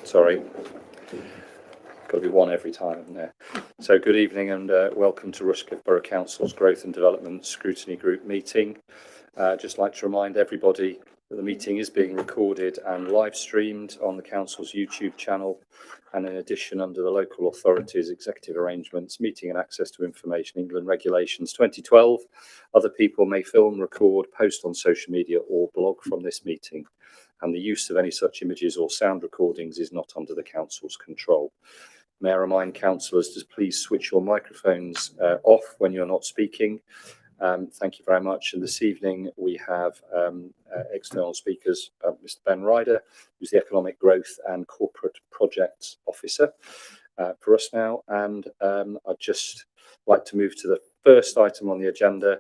Sorry, got to be one every time, isn't there? So good evening and welcome to Rushcliffe Borough Council's Growth and Development Scrutiny Group meeting. Just like to remind everybody that the meeting is being recorded and live streamed on the Council's YouTube channel, and in addition, under the Local Authorities Executive Arrangements, Meeting and Access to Information England Regulations 2012, other people may film, record, post on social media or blog from this meeting, and the use of any such images or sound recordings is not under the Council's control. May I remind councillors to please switch your microphones off when you're not speaking. Thank you very much. And this evening we have external speakers, Mr. Ben Ryder, who's the Economic Growth and Corporate Projects Officer for us now. And I'd just like to move to the first item on the agenda,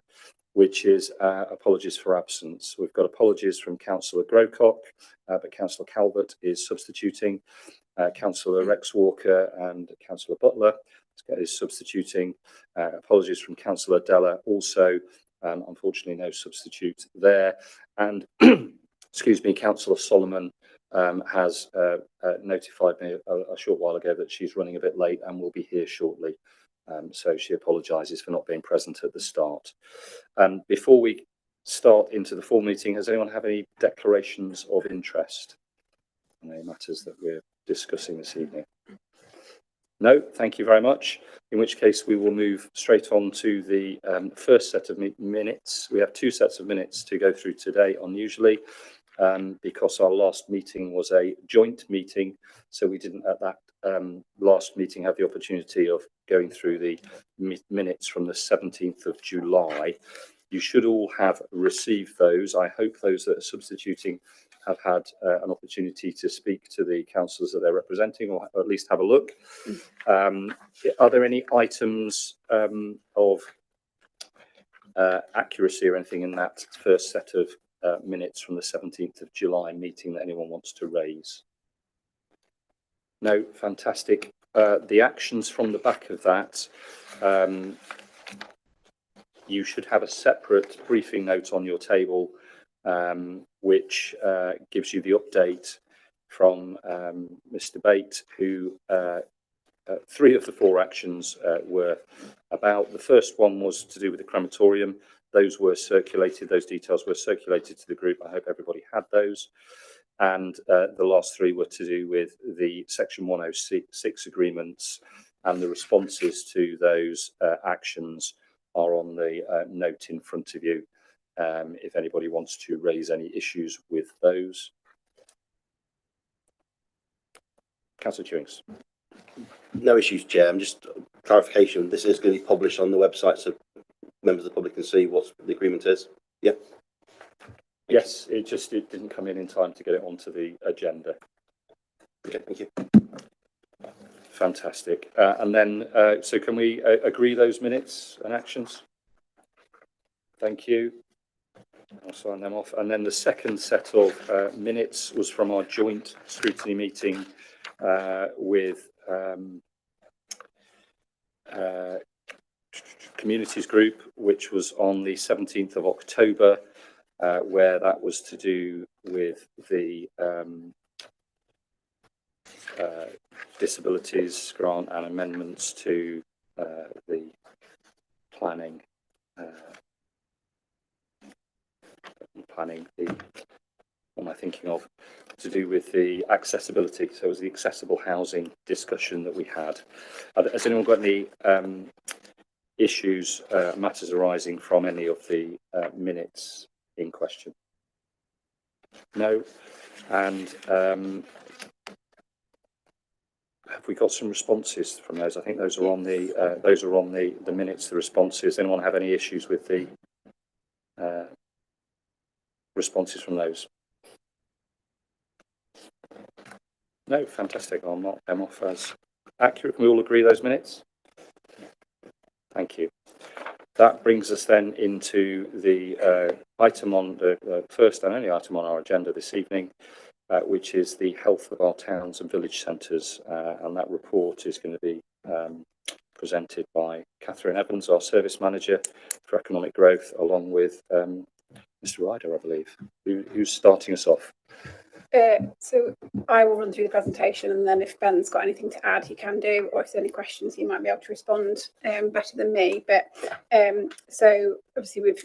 which is apologies for absence. We've got apologies from Councillor Grocott, but Councillor Calvert is substituting. Councillor Rex Walker and Councillor Butler is substituting. Apologies from Councillor Della also, unfortunately no substitute there. And excuse me, Councillor Solomon has notified me a short while ago that she's running a bit late and will be here shortly. So she apologises for not being present at the start. Before we start into the full meeting, has anyone have any declarations of interest on any matters that we're discussing this evening? No, thank you very much. In which case we will move straight on to the first set of minutes. We have two sets of minutes to go through today, unusually, because our last meeting was a joint meeting, so we didn't at that last meeting have the opportunity of going through the minutes from the 17th of July. You should all have received those. I hope those that are substituting have had an opportunity to speak to the councillors that they're representing, or at least have a look. Are there any items of accuracy or anything in that first set of minutes from the 17th of July meeting that anyone wants to raise? No, fantastic. The actions from the back of that, you should have a separate briefing note on your table, which gives you the update from Mr. Bate, who three of the four actions were about. The first one was to do with the crematorium. Those were circulated, those details were circulated to the group. I hope everybody had those. And the last three were to do with the Section 106 agreements, and the responses to those actions are on the note in front of you, if anybody wants to raise any issues with those. Councillor Chewings. No issues, Chair. I'm just clarification. This is going to be published on the website so members of the public can see what the agreement is. Yeah. Yes, it didn't come in time to get it onto the agenda. Okay, thank you. Fantastic. And then, so can we agree those minutes and actions? Thank you. I'll sign them off. And then the second set of minutes was from our joint scrutiny meeting with Communities Group, which was on the 17th of October, where that was to do with the disabilities grant and amendments to the planning. What am I thinking of? To do with the accessibility. So it was the accessible housing discussion that we had. Has anyone got any issues, matters arising from any of the minutes in question? No. And have we got some responses from those? I think those are on the minutes. The responses. Anyone have any issues with the responses from those? No, fantastic. I'll mark them off as accurate. Can we all agree those minutes? Thank you. That brings us then into the item on the first and only item on our agenda this evening, which is the health of our towns and village centres, and that report is going to be presented by Catherine Evans, our Service Manager for Economic Growth, along with Mr. Ryder, I believe, who's starting us off. So I will run through the presentation, and then if Ben's got anything to add, he can do, or if there's any questions, he might be able to respond better than me. But so obviously we've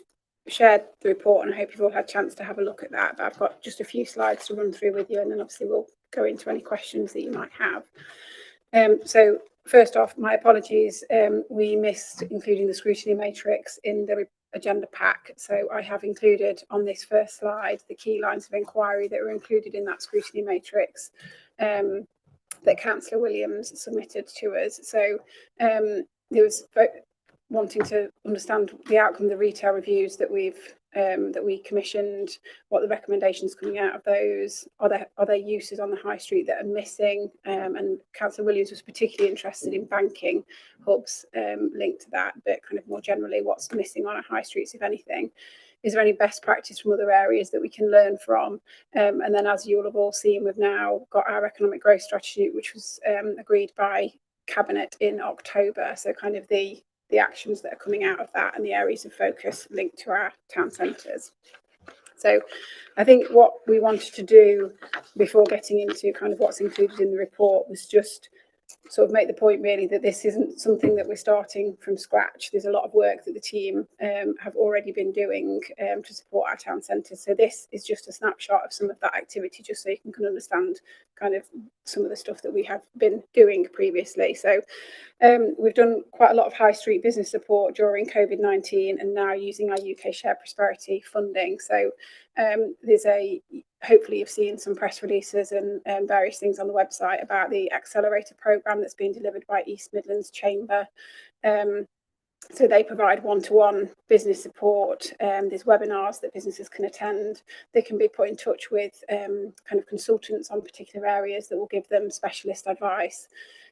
shared the report, and I hope you've all had a chance to have a look at that. But I've got just a few slides to run through with you, and then obviously we'll go into any questions that you might have. So first off, my apologies. We missed including the scrutiny matrix in the agenda pack. So I have included on this first slide the key lines of inquiry that were included in that scrutiny matrix that Councillor Williams submitted to us. So there was wanting to understand the outcome of the retail reviews that we commissioned, what the recommendations coming out of those, are there uses on the high street that are missing, and Councillor Williams was particularly interested in banking hubs linked to that, but kind of more generally what's missing on our high streets, if anything. Is there any best practice from other areas that we can learn from? And then, as you will have all seen, we've now got our economic growth strategy, which was agreed by Cabinet in October. So kind of the actions that are coming out of that and the areas of focus linked to our town centres. So I think what we wanted to do before getting into kind of what's included in the report was just sort of make the point really that this isn't something that we're starting from scratch. There's a lot of work that the team have already been doing to support our town centres. So this is just a snapshot of some of that activity, just so you can understand kind of some of the stuff that we have been doing previously. So we've done quite a lot of high street business support during COVID-19 and now using our UK Shared Prosperity funding. So there's hopefully you've seen some press releases and various things on the website about the accelerator programme that's been delivered by East Midlands Chamber. So they provide one-to-one business support. There's webinars that businesses can attend. They can be put in touch with kind of consultants on particular areas that will give them specialist advice.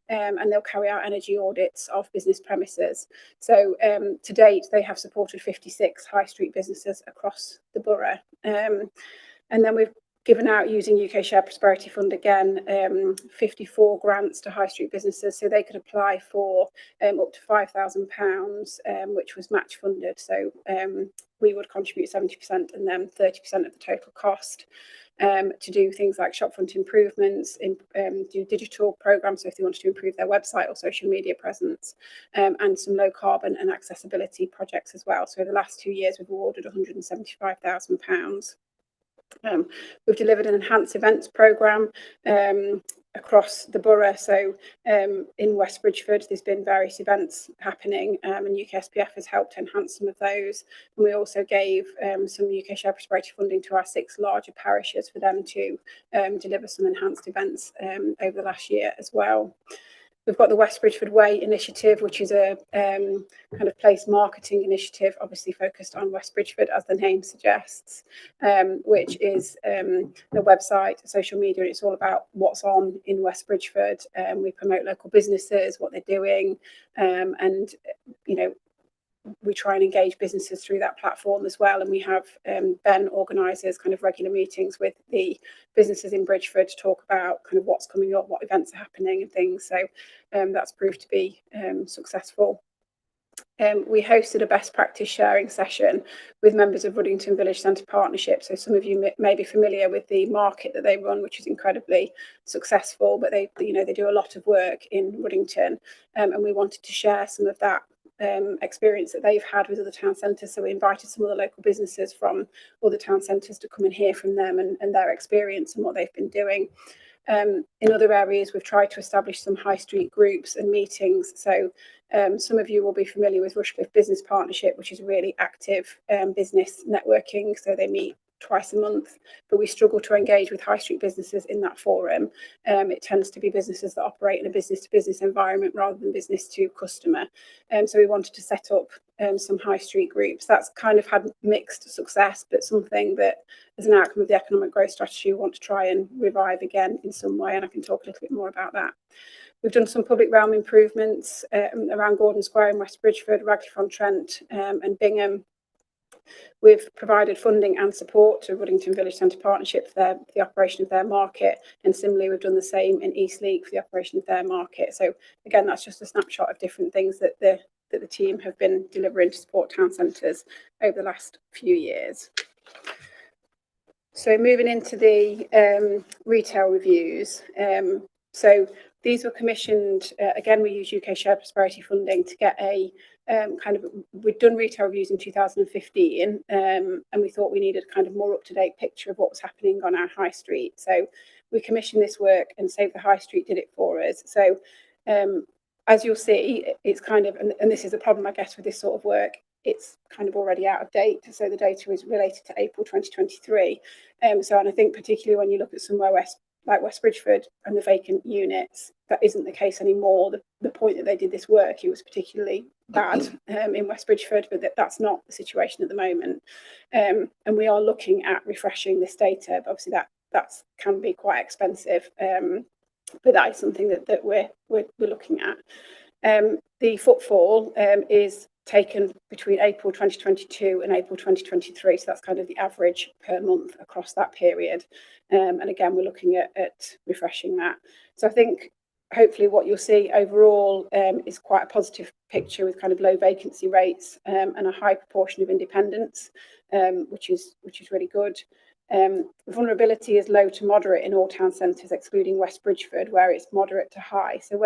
And they'll carry out energy audits of business premises. So to date, they have supported 56 high street businesses across the borough. And then we've given out, using UK Shared Prosperity Fund again, 54 grants to high street businesses, so they could apply for up to £5,000, which was match funded. So we would contribute 70% and then 30% of the total cost. To do things like shopfront improvements, do digital programs, so if they wanted to improve their website or social media presence, and some low carbon and accessibility projects as well. So over the last 2 years, we've awarded £175,000. We've delivered an enhanced events programme across the borough. So in West Bridgeford, there's been various events happening, and UKSPF has helped enhance some of those. And we also gave some UK Shared Prosperity funding to our 6 larger parishes for them to deliver some enhanced events over the last year as well. We've got the West Bridgeford Way initiative, which is a kind of place marketing initiative, obviously focused on West Bridgeford, as the name suggests, which is a website, social media. It's all about what's on in West Bridgeford. We promote local businesses, what they're doing, and, you know, we try and engage businesses through that platform as well. And we have Ben organises kind of regular meetings with the businesses in Bridgeford to talk about kind of what's coming up, what events are happening and things. So that's proved to be successful. We hosted a best practice sharing session with members of Ruddington Village Centre Partnership. So some of you may be familiar with the market that they run, which is incredibly successful, but they do a lot of work in Ruddington, and we wanted to share some of that experience that they've had with other town centres. So we invited some of the local businesses from other town centres to come and hear from them and their experience and what they've been doing. In other areas, we've tried to establish some high street groups and meetings. So some of you will be familiar with Rushcliffe Business Partnership, which is really active business networking. So they meet twice a month, but we struggle to engage with high street businesses in that forum. It tends to be businesses that operate in a business to business environment rather than business to customer. So we wanted to set up some high street groups. That's kind of had mixed success, but something that as an outcome of the economic growth strategy we want to try and revive again in some way, and I can talk a little bit more about that. We've done some public realm improvements around Gordon Square in West Bridgeford, Radcliffe-on-Trent and Bingham. We've provided funding and support to Ruddington Village Centre Partnership for the operation of their market, and similarly we've done the same in Eastleigh for the operation of their market. So again, that's just a snapshot of different things that the team have been delivering to support town centres over the last few years. So moving into the retail reviews. So these were commissioned, again, we use UK Shared Prosperity funding to get a we'd done retail reviews in 2015, and we thought we needed a kind of more up-to-date picture of what was happening on our high street. So we commissioned this work, and Save the High Street did it for us. So as you'll see, it's kind of, and this is a problem, I guess, with this sort of work, it's kind of already out of date. So the data is related to April 2023. And I think particularly when you look at somewhere like West Bridgford and the vacant units, that isn't the case anymore. The point that they did this work, it was particularly bad in West Bridgford, but that's not the situation at the moment. And we are looking at refreshing this data, but obviously that can be quite expensive. But that is something that we're looking at. The footfall is taken between April 2022 and April 2023, so that's kind of the average per month across that period. And again, we're looking at refreshing that. So I think hopefully what you'll see overall is quite a positive picture with kind of low vacancy rates and a high proportion of independents, which is really good. Vulnerability is low to moderate in all town centres, excluding West Bridgford, where it's moderate to high. So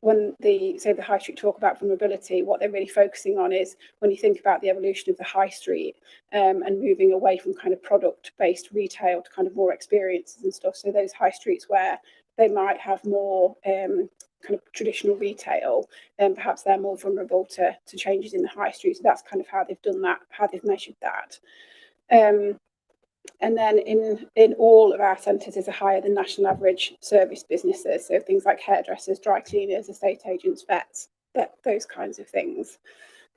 when the Save the High Street talk about vulnerability, what they're really focusing on is when you think about the evolution of the high street and moving away from kind of product-based retail to kind of more experiences and stuff. So those high streets where they might have more kind of traditional retail, and perhaps they're more vulnerable to changes in the high street. So that's kind of how they've done that, how they've measured that. And then in all of our centres is a higher than national average service businesses. So things like hairdressers, dry cleaners, estate agents, vets, those kinds of things.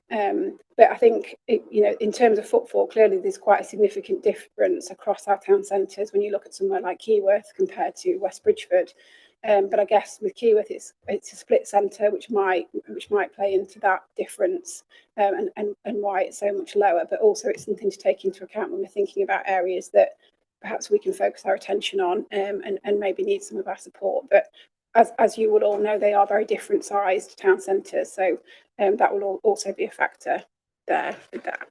But I think, in terms of footfall, clearly there's quite a significant difference across our town centres when you look at somewhere like Keyworth compared to West Bridgford. But I guess with Keyworth, it's a split centre, which might play into that difference and why it's so much lower. But also it's something to take into account when we're thinking about areas that perhaps we can focus our attention on and maybe need some of our support. But as you would all know, they are very different sized town centres. So that will also be a factor there with that.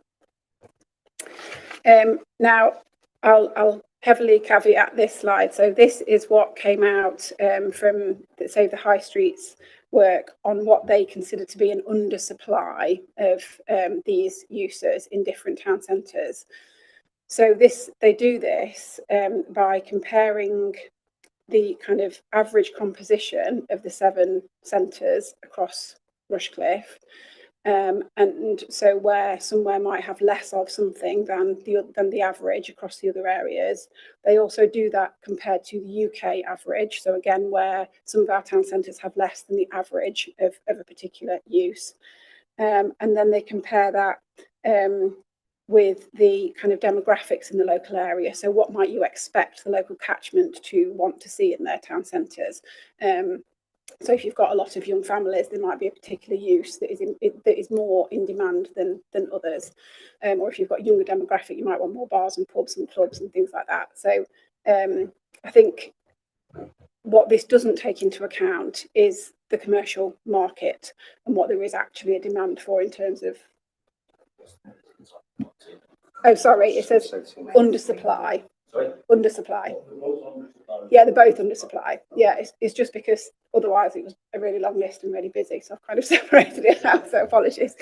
Now, I'll heavily caveat this slide. So this is what came out from the Save the High Street's work on what they consider to be an undersupply of these users in different town centres. So they do this by comparing the kind of average composition of the 7 centres across Rushcliffe. And so where somewhere might have less of something than the average across the other areas, they also do that compared to the UK average. So again, where some of our town centres have less than the average of a particular use. And then they compare that with the kind of demographics in the local area. So what might you expect the local catchment to want to see in their town centres? So if you've got a lot of young families, there might be a particular use that is more in demand than others. Or if you've got a younger demographic, you might want more bars and pubs and clubs and things like that. So I think what this doesn't take into account is the commercial market and what there is actually a demand for in terms of... Oh, sorry, it says undersupply. Sorry? Undersupply. Yeah, they're both undersupply. Yeah, it's just because otherwise it was a really long list and really busy, so I've kind of separated it out, so apologies.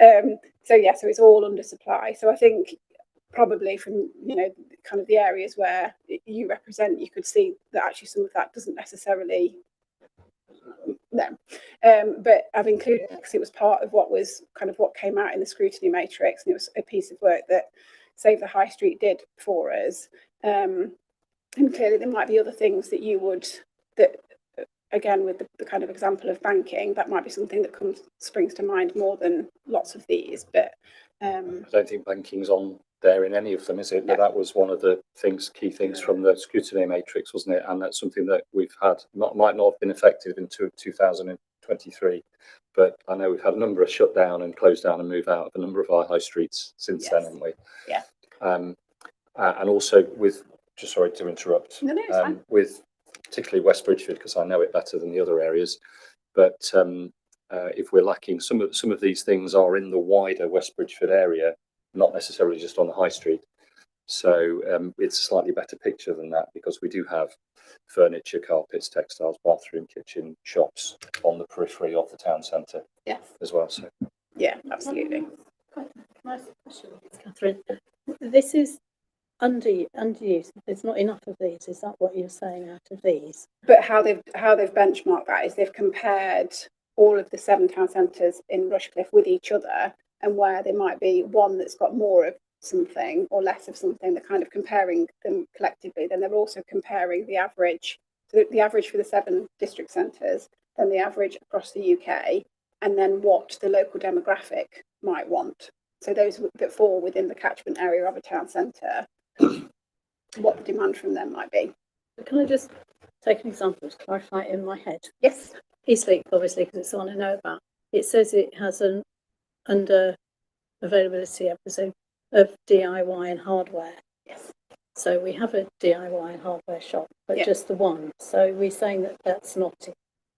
So it's all undersupply. So I think probably from, kind of the areas where you represent, you could see that actually some of that doesn't necessarily... No, but I've included it because it was part of what came out in the scrutiny matrix, and it was a piece of work that Save the High Street did for us. And clearly there might be other things that again, with the kind of example of banking, that might be something that springs to mind more than lots of these. But I don't think banking's on there in any of them, is it? No. But that was one of the key things from the scrutiny matrix, wasn't it? And that's something that we've had, might not have been effective in 2023, but I know we've had a number of shut down and close down and move out of a number of our high streets since then, haven't we? Yeah. And also with, just sorry to interrupt, no, it's fine. with particularly West Bridgford, because I know it better than the other areas, but if we're lacking, some of these things are in the wider West Bridgford area, not necessarily just on the high street. So it's a slightly better picture than that, because we do have furniture, carpets, textiles, bathroom, kitchen, shops on the periphery of the town centre as well. So yeah, absolutely. Nice question, Catherine. This is underused. There's not enough of these. Is that what you're saying out of these? But how they've benchmarked that is they've compared all of the 7 town centres in Rushcliffe with each other, and where there might be one that's got more of something or less of something, they're kind of comparing them collectively. Then they're also comparing the average, so the average for the 7 district centres, then the average across the UK, and then what the local demographic might want. So those that fall within the catchment area of a town centre, what the demand from them might be. Can I just take an example to clarify it in my head? Yes. Eastleigh, obviously, because it's the one I know about. It says it has an under availability, I presume, of DIY and hardware. Yes. So we have a DIY and hardware shop, but just the one. So we're saying that that's not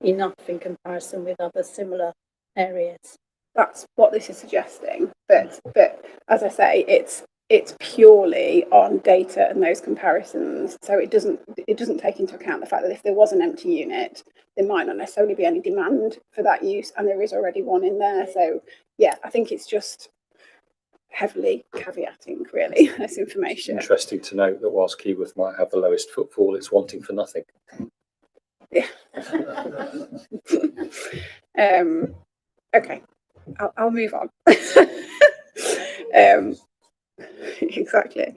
enough in comparison with other similar areas. That's what this is suggesting. But as I say, it's purely on data and those comparisons. So it doesn't take into account the fact that if there was an empty unit, there might not necessarily be any demand for that use, and there is already one in there. So yeah, I think it's just heavily caveating really this information. Interesting to note that whilst Keyworth might have the lowest footfall, it's wanting for nothing. Yeah. Okay, I'll move on. Exactly.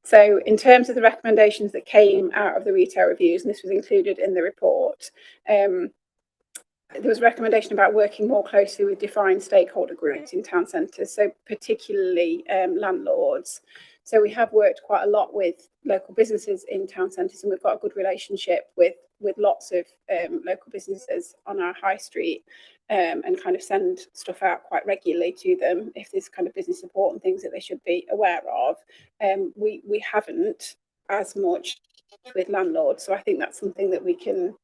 So in terms of the recommendations that came out of the retail reviews, and this was included in the report, there was a recommendation about working more closely with defined stakeholder groups in town centres, so particularly landlords. So we have worked quite a lot with local businesses in town centres, and we've got a good relationship with lots of local businesses on our high street, and kind of send stuff out quite regularly to them if there's kind of business support and things that they should be aware of. We haven't as much with landlords, so I think that's something that we can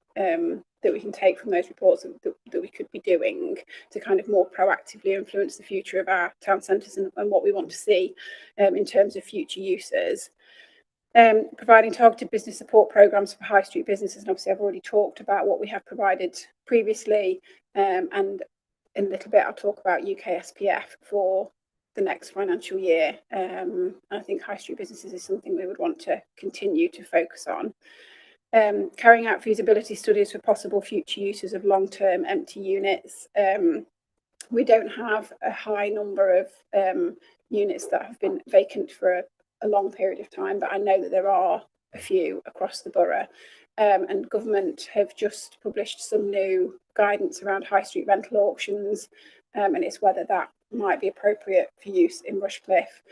take from those reports that we could be doing to kind of more proactively influence the future of our town centres and what we want to see in terms of future uses. Providing targeted business support programmes for high street businesses, and obviously I've already talked about what we have provided previously, and in a little bit I'll talk about UK SPF for the next financial year. I think high street businesses is something we would want to continue to focus on. Carrying out feasibility studies for possible future uses of long-term empty units. We don't have a high number of units that have been vacant for a long period of time, but I know that there are a few across the borough, and government have just published some new guidance around high street rental auctions, and it's whether that might be appropriate for use in Rushcliffe,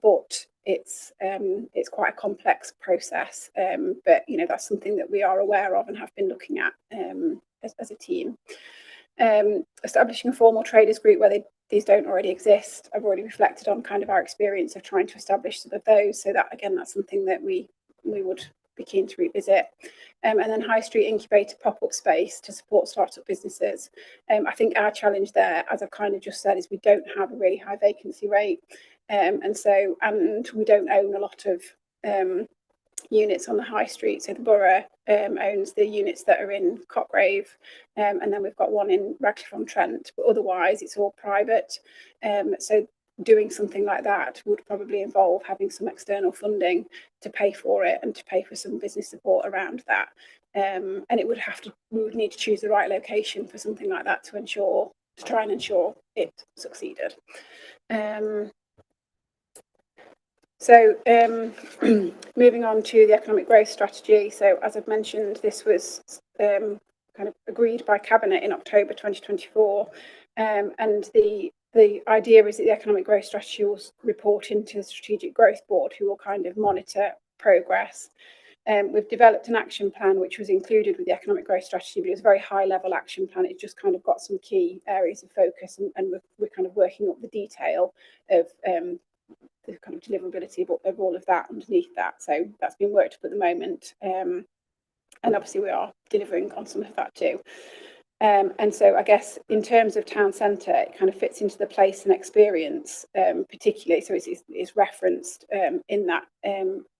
but it's quite a complex process, but you know, that's something that we are aware of and have been looking at as a team. Establishing a formal traders group where these don't already exist. I've already reflected on kind of our experience of trying to establish some of those, so that again, that's something that we would be keen to revisit. And then high street incubator pop-up space to support startup businesses. I think our challenge there, as I've kind of just said, is we don't have a really high vacancy rate, and we don't own a lot of units on the high street. So the borough owns the units that are in Cotgrave, and then we've got one in Rushcliffe-on-Trent, but otherwise it's all private. So doing something like that would probably involve having some external funding to pay for it and to pay for some business support around that. And we would need to choose the right location for something like that to try and ensure it succeeded. So moving on to the economic growth strategy. So as I've mentioned, this was kind of agreed by Cabinet in October 2024, and the idea is that the economic growth strategy will report into the Strategic Growth Board, who will kind of monitor progress. We've developed an action plan which was included with the economic growth strategy, but it was a very high level action plan. It just kind of got some key areas of focus, and we're kind of working up the detail of the kind of deliverability of all of that underneath that. So that's been worked up at the moment, and obviously we are delivering on some of that too. And so I guess in terms of town centre, it kind of fits into the place and experience, particularly. So it's referenced in that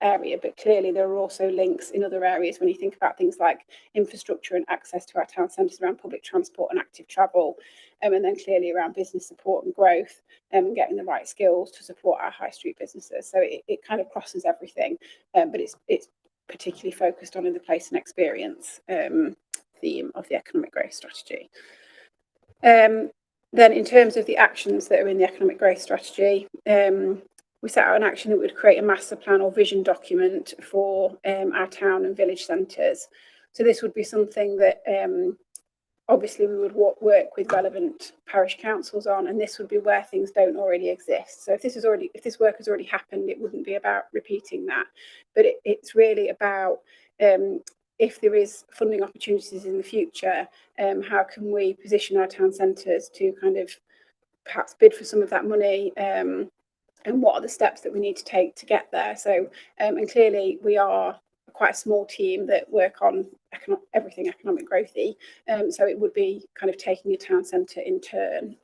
area, but clearly there are also links in other areas when you think about things like infrastructure and access to our town centres around public transport and active travel, and then clearly around business support and growth, and getting the right skills to support our high street businesses. So it kind of crosses everything, but it's particularly focused on in the place and experience theme of the economic growth strategy. Then in terms of the actions that are in the economic growth strategy, we set out an action that would create a master plan or vision document for our town and village centres. So this would be something that obviously we would work with relevant parish councils on, and this would be where things don't already exist. So if this work has already happened, it wouldn't be about repeating that, but it's really about if there is funding opportunities in the future, how can we position our town centres to kind of perhaps bid for some of that money, and what are the steps that we need to take to get there. So and clearly we are quite a small team that work on everything economic growthy, so it would be kind of taking a town centre in turn,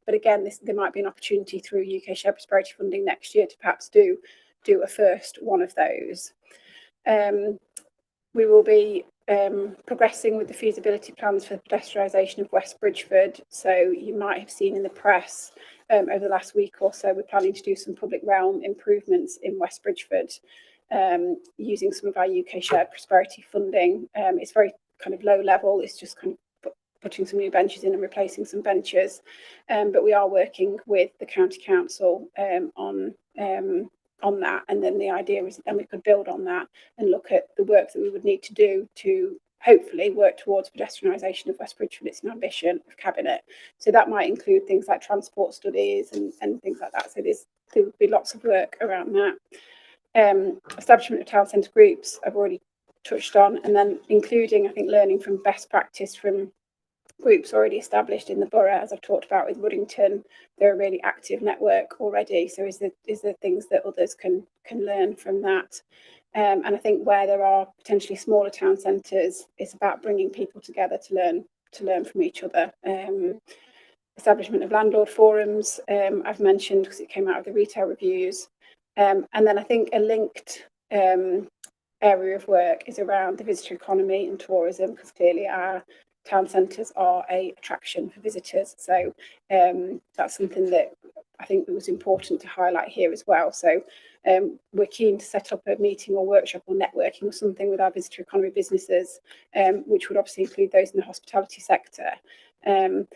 but again there might be an opportunity through UK Shared Prosperity funding next year to perhaps do a first one of those. We will be progressing with the feasibility plans for the pedestrianisation of West Bridgeford. So you might have seen in the press over the last week or so, we're planning to do some public realm improvements in West Bridgeford using some of our UK Shared Prosperity funding. It's very kind of low level. It's just kind of putting some new benches in and replacing some benches. But we are working with the county council on that, and then the idea is that then we could build on that and look at the work that we would need to do to hopefully work towards pedestrianisation of West Bridgeford. It's an ambition of Cabinet, so that might include things like transport studies and things like that. So there would be lots of work around that. Establishment of town centre groups I've already touched on, and then including, I think, learning from best practice from groups already established in the borough, as I've talked about with Ruddington. They're a really active network already, so is there things that others can learn from that? And I think where there are potentially smaller town centres, it's about bringing people together to learn from each other. Establishment of landlord forums, I've mentioned because it came out of the retail reviews, and then I think a linked area of work is around the visitor economy and tourism, because clearly our town centres are an attraction for visitors. So that's something that I think it was important to highlight here as well. So we're keen to set up a meeting or workshop or networking or something with our visitor economy businesses, which would obviously include those in the hospitality sector. And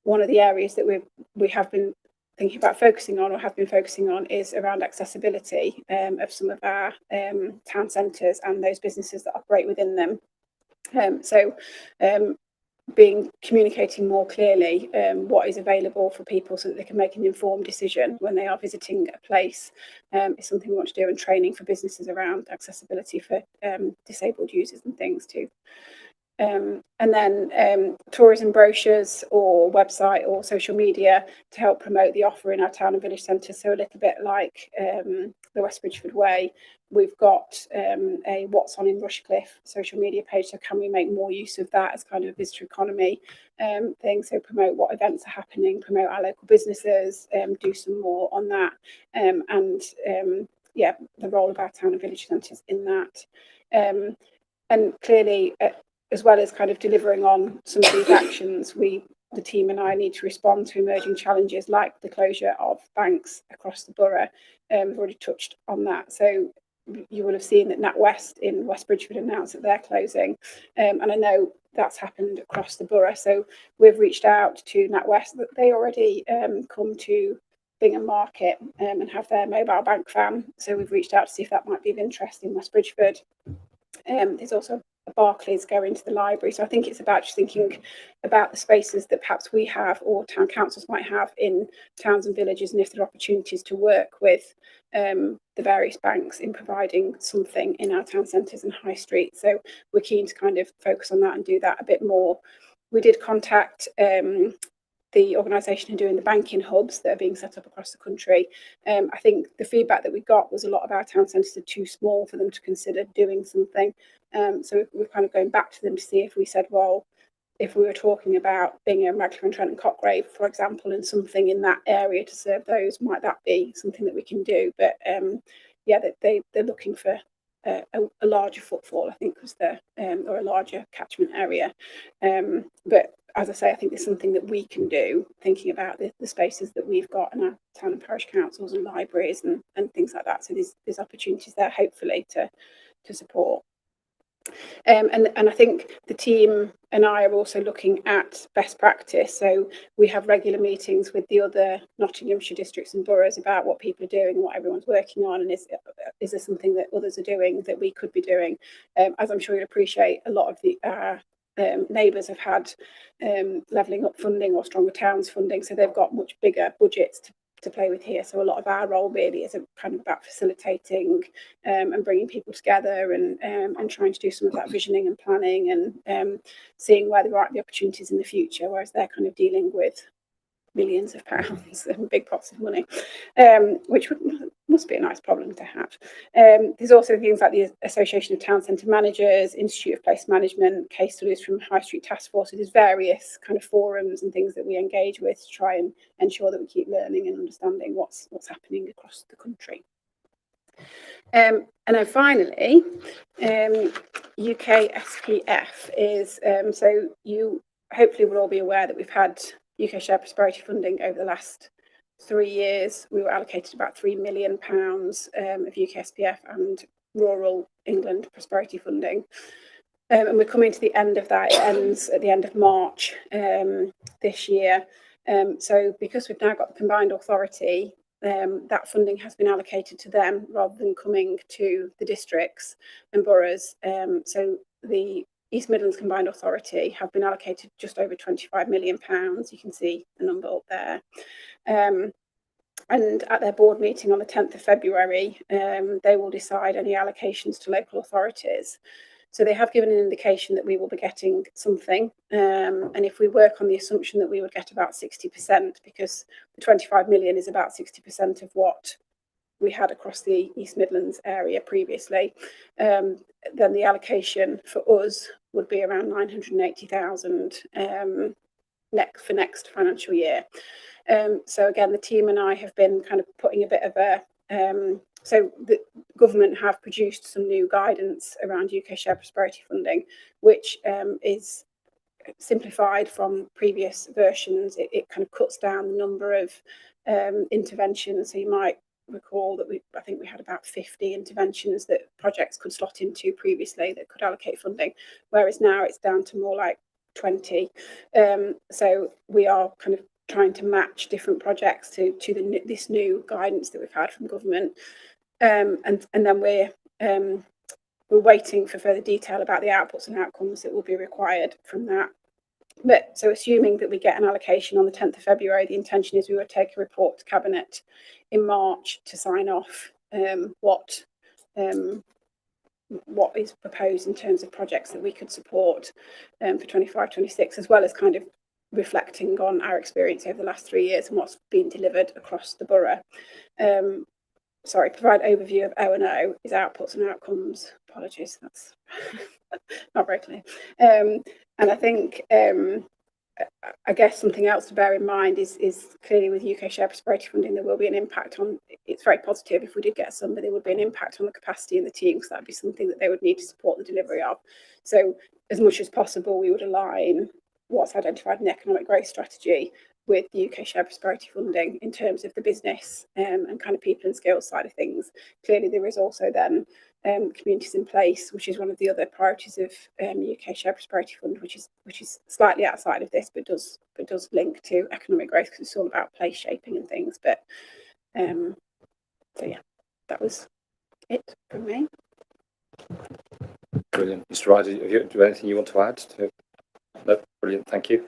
one of the areas that we have been thinking about focusing on or have been focusing on is around accessibility of some of our town centres and those businesses that operate within them. Communicating more clearly what is available for people so that they can make an informed decision when they are visiting a place is something we want to do, and training for businesses around accessibility for disabled users and things too. And then tourism brochures or website or social media to help promote the offer in our town and village centres. So a little bit like the West Bridgeford Way, we've got a What's On in Rushcliffe social media page. So can we make more use of that as kind of a visitor economy thing? So promote what events are happening, promote our local businesses, do some more on that, and the role of our town and village centres in that. And clearly, as well as kind of delivering on some of these actions, the team and I need to respond to emerging challenges like the closure of banks across the borough. We've already touched on that. So you will have seen that NatWest in West Bridgeford announced that they're closing. And I know that's happened across the borough. So we've reached out to NatWest, that they already come to Bingham Market and have their mobile bank van. So we've reached out to see if that might be of interest in West Bridgeford. There's also a Barclays going to the library. So I think it's about just thinking about the spaces that perhaps we have or town councils might have in towns and villages, and if there are opportunities to work with the various banks in providing something in our town centres and high street. So we're keen to kind of focus on that and do that a bit more. We did contact the organisation who are doing the banking hubs that are being set up across the country. I think the feedback that we got was a lot of our town centres are too small for them to consider doing something. So we're kind of going back to them to see if we said, well, if we were talking about Bingham, Radcliffe and Trent and Cotgrave, for example, and something in that area to serve those, might that be something that we can do? But yeah, they're looking for a larger footfall, I think, was the or a larger catchment area. But as I say, I think it's something that we can do, thinking about the spaces that we've got in our town and parish councils and libraries and things like that. So there's opportunities there, hopefully, to support. And I think the team and I are also looking at best practice. So we have regular meetings with the other Nottinghamshire districts and boroughs about what people are doing and what everyone's working on, and is there something that others are doing that we could be doing. As I'm sure you'll appreciate, a lot of the neighbours have had levelling up funding or stronger towns funding, so they've got much bigger budgets to play with here. So a lot of our role really is kind of about facilitating and bringing people together and trying to do some of that visioning and planning and seeing where there might be opportunities in the future, whereas they're kind of dealing with millions of pounds and big pots of money, which must be a nice problem to have. There's also things like the Association of Town Centre Managers, Institute of Place Management, case studies from High Street Task Force. So there's various kind of forums and things that we engage with to try and ensure that we keep learning and understanding what's happening across the country. And then finally, UK SPF is, so you hopefully will all be aware that we've had UK Shared Prosperity funding over the last 3 years. We were allocated about £3 million of UK SPF and rural England prosperity funding. And we're coming to the end of that. It ends at the end of March this year. So because we've now got the combined authority, that funding has been allocated to them rather than coming to the districts and boroughs. So the East Midlands Combined Authority have been allocated just over £25 million. You can see the number up there. And at their board meeting on the 10th of February, they will decide any allocations to local authorities. So they have given an indication that we will be getting something. And if we work on the assumption that we would get about 60%, because the 25 million is about 60% of what we had across the East Midlands area previously, then the allocation for us would be around 980,000 for next financial year. So again, the team and I have been kind of putting a bit of a, so the government have produced some new guidance around UK Shared Prosperity funding, which is simplified from previous versions. It kind of cuts down the number of interventions. So you might recall that I think we had about 50 interventions that projects could slot into previously that could allocate funding, whereas now it's down to more like 20. So we are kind of trying to match different projects to this new guidance that we've had from government, and then we're waiting for further detail about the outputs and outcomes that will be required from that. But so assuming that we get an allocation on the 10th of February, the intention is we will take a report to Cabinet in March to sign off what is proposed in terms of projects that we could support for 25-26, as well as kind of reflecting on our experience over the last 3 years and what's been delivered across the borough. Provide overview of O&O is outputs and outcomes. Apologies, that's not very clear. And I think, I guess something else to bear in mind is clearly with UK Shared Prosperity funding, there will be an impact on, it's very positive if we did get some, but there would be an impact on the capacity in the team, because that would be something that they would need to support the delivery of. So as much as possible, we would align what's identified in the economic growth strategy with the UK Shared Prosperity funding in terms of the business and kind of people and skills side of things. Clearly, there is also then communities in place, which is one of the other priorities of UK Shared Prosperity Fund, which is slightly outside of this, but does link to economic growth, because it's all about place shaping and things. But so yeah, that was it from me. Brilliant. Mr. Ryder, do you have anything you want to add? No, brilliant, thank you.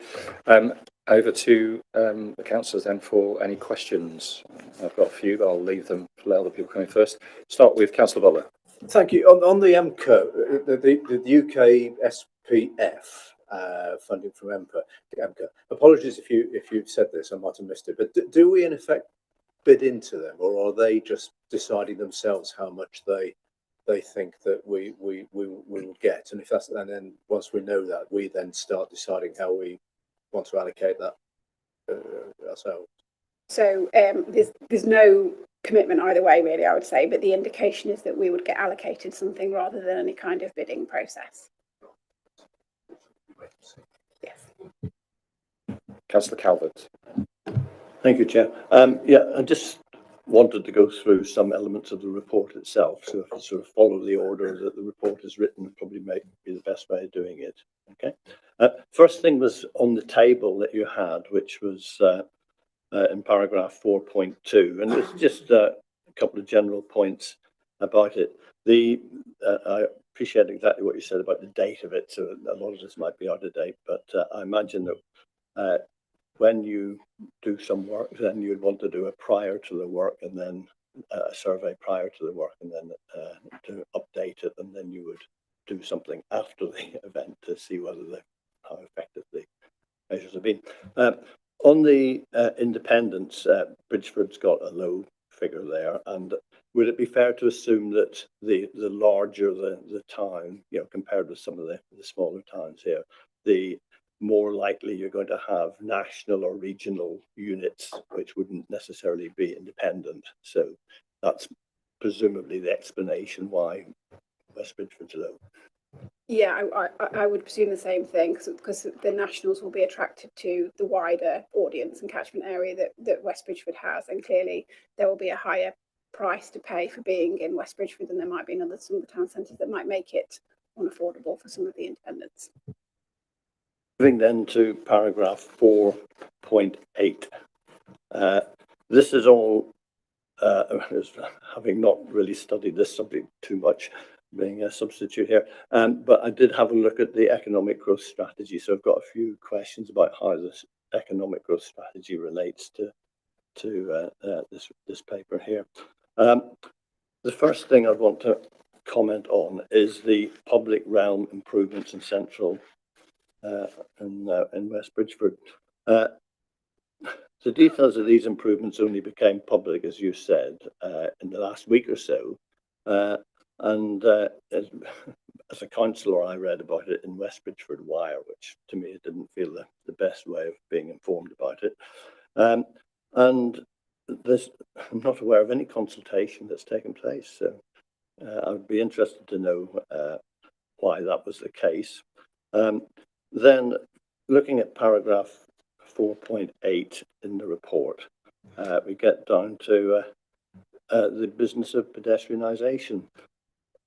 Over to the councillors then for any questions. I've got a few, but I'll leave them to let other people come in first. Start with Councillor Butler. Thank you. On the EMCA, the UK SPF funding from EMCA. Apologies if you've said this, I might have missed it. But do we in effect bid into them, or are they just deciding themselves how much they they think that we will get, and if that's, and then once we know that, we then start deciding how we want to allocate that ourselves. So there's no commitment either way, really, I would say, but the indication is that we would get allocated something rather than any kind of bidding process. Yes. Councillor Calvert. Thank you, Chair. Yeah, I just wanted to go through some elements of the report itself. So if you sort of follow the order that the report is written, probably might be the best way of doing it. Okay. First thing was on the table that you had, which was in paragraph 4.2, and it's just a couple of general points about it. I appreciate exactly what you said about the date of it, so a lot of this might be out of date, but I imagine that when you do some work, then you'd want to do a prior to the work and then a survey prior to the work, and then to update it, and then you would do something after the event to see how effective the measures have been. On the independence, Bridgeford's got a low figure there, and would it be fair to assume that the larger the town, compared with some of the smaller towns here, the more likely you're going to have national or regional units which wouldn't necessarily be independent? So that's presumably the explanation why West Bridgeford's low. Yeah, I would presume the same thing, because the nationals will be attracted to the wider audience and catchment area that West Bridgeford has, and clearly there will be a higher price to pay for being in West Bridgeford than there might be in some of the town centres that might make it unaffordable for some of the independents. Moving then to paragraph 4.8. This is all, having not really studied this subject too much, being a substitute here, but I did have a look at the economic growth strategy. So I've got a few questions about how this economic growth strategy relates to this paper here. The first thing I want to comment on is the public realm improvements in central in West Bridgeford. The details of these improvements only became public, as you said, in the last week or so. And as a councillor, I read about it in West Bridgeford Wire, which to me it didn't feel the best way of being informed about it. And I'm not aware of any consultation that's taken place. So I would be interested to know why that was the case. Then looking at paragraph 4.8 in the report, we get down to the business of pedestrianisation.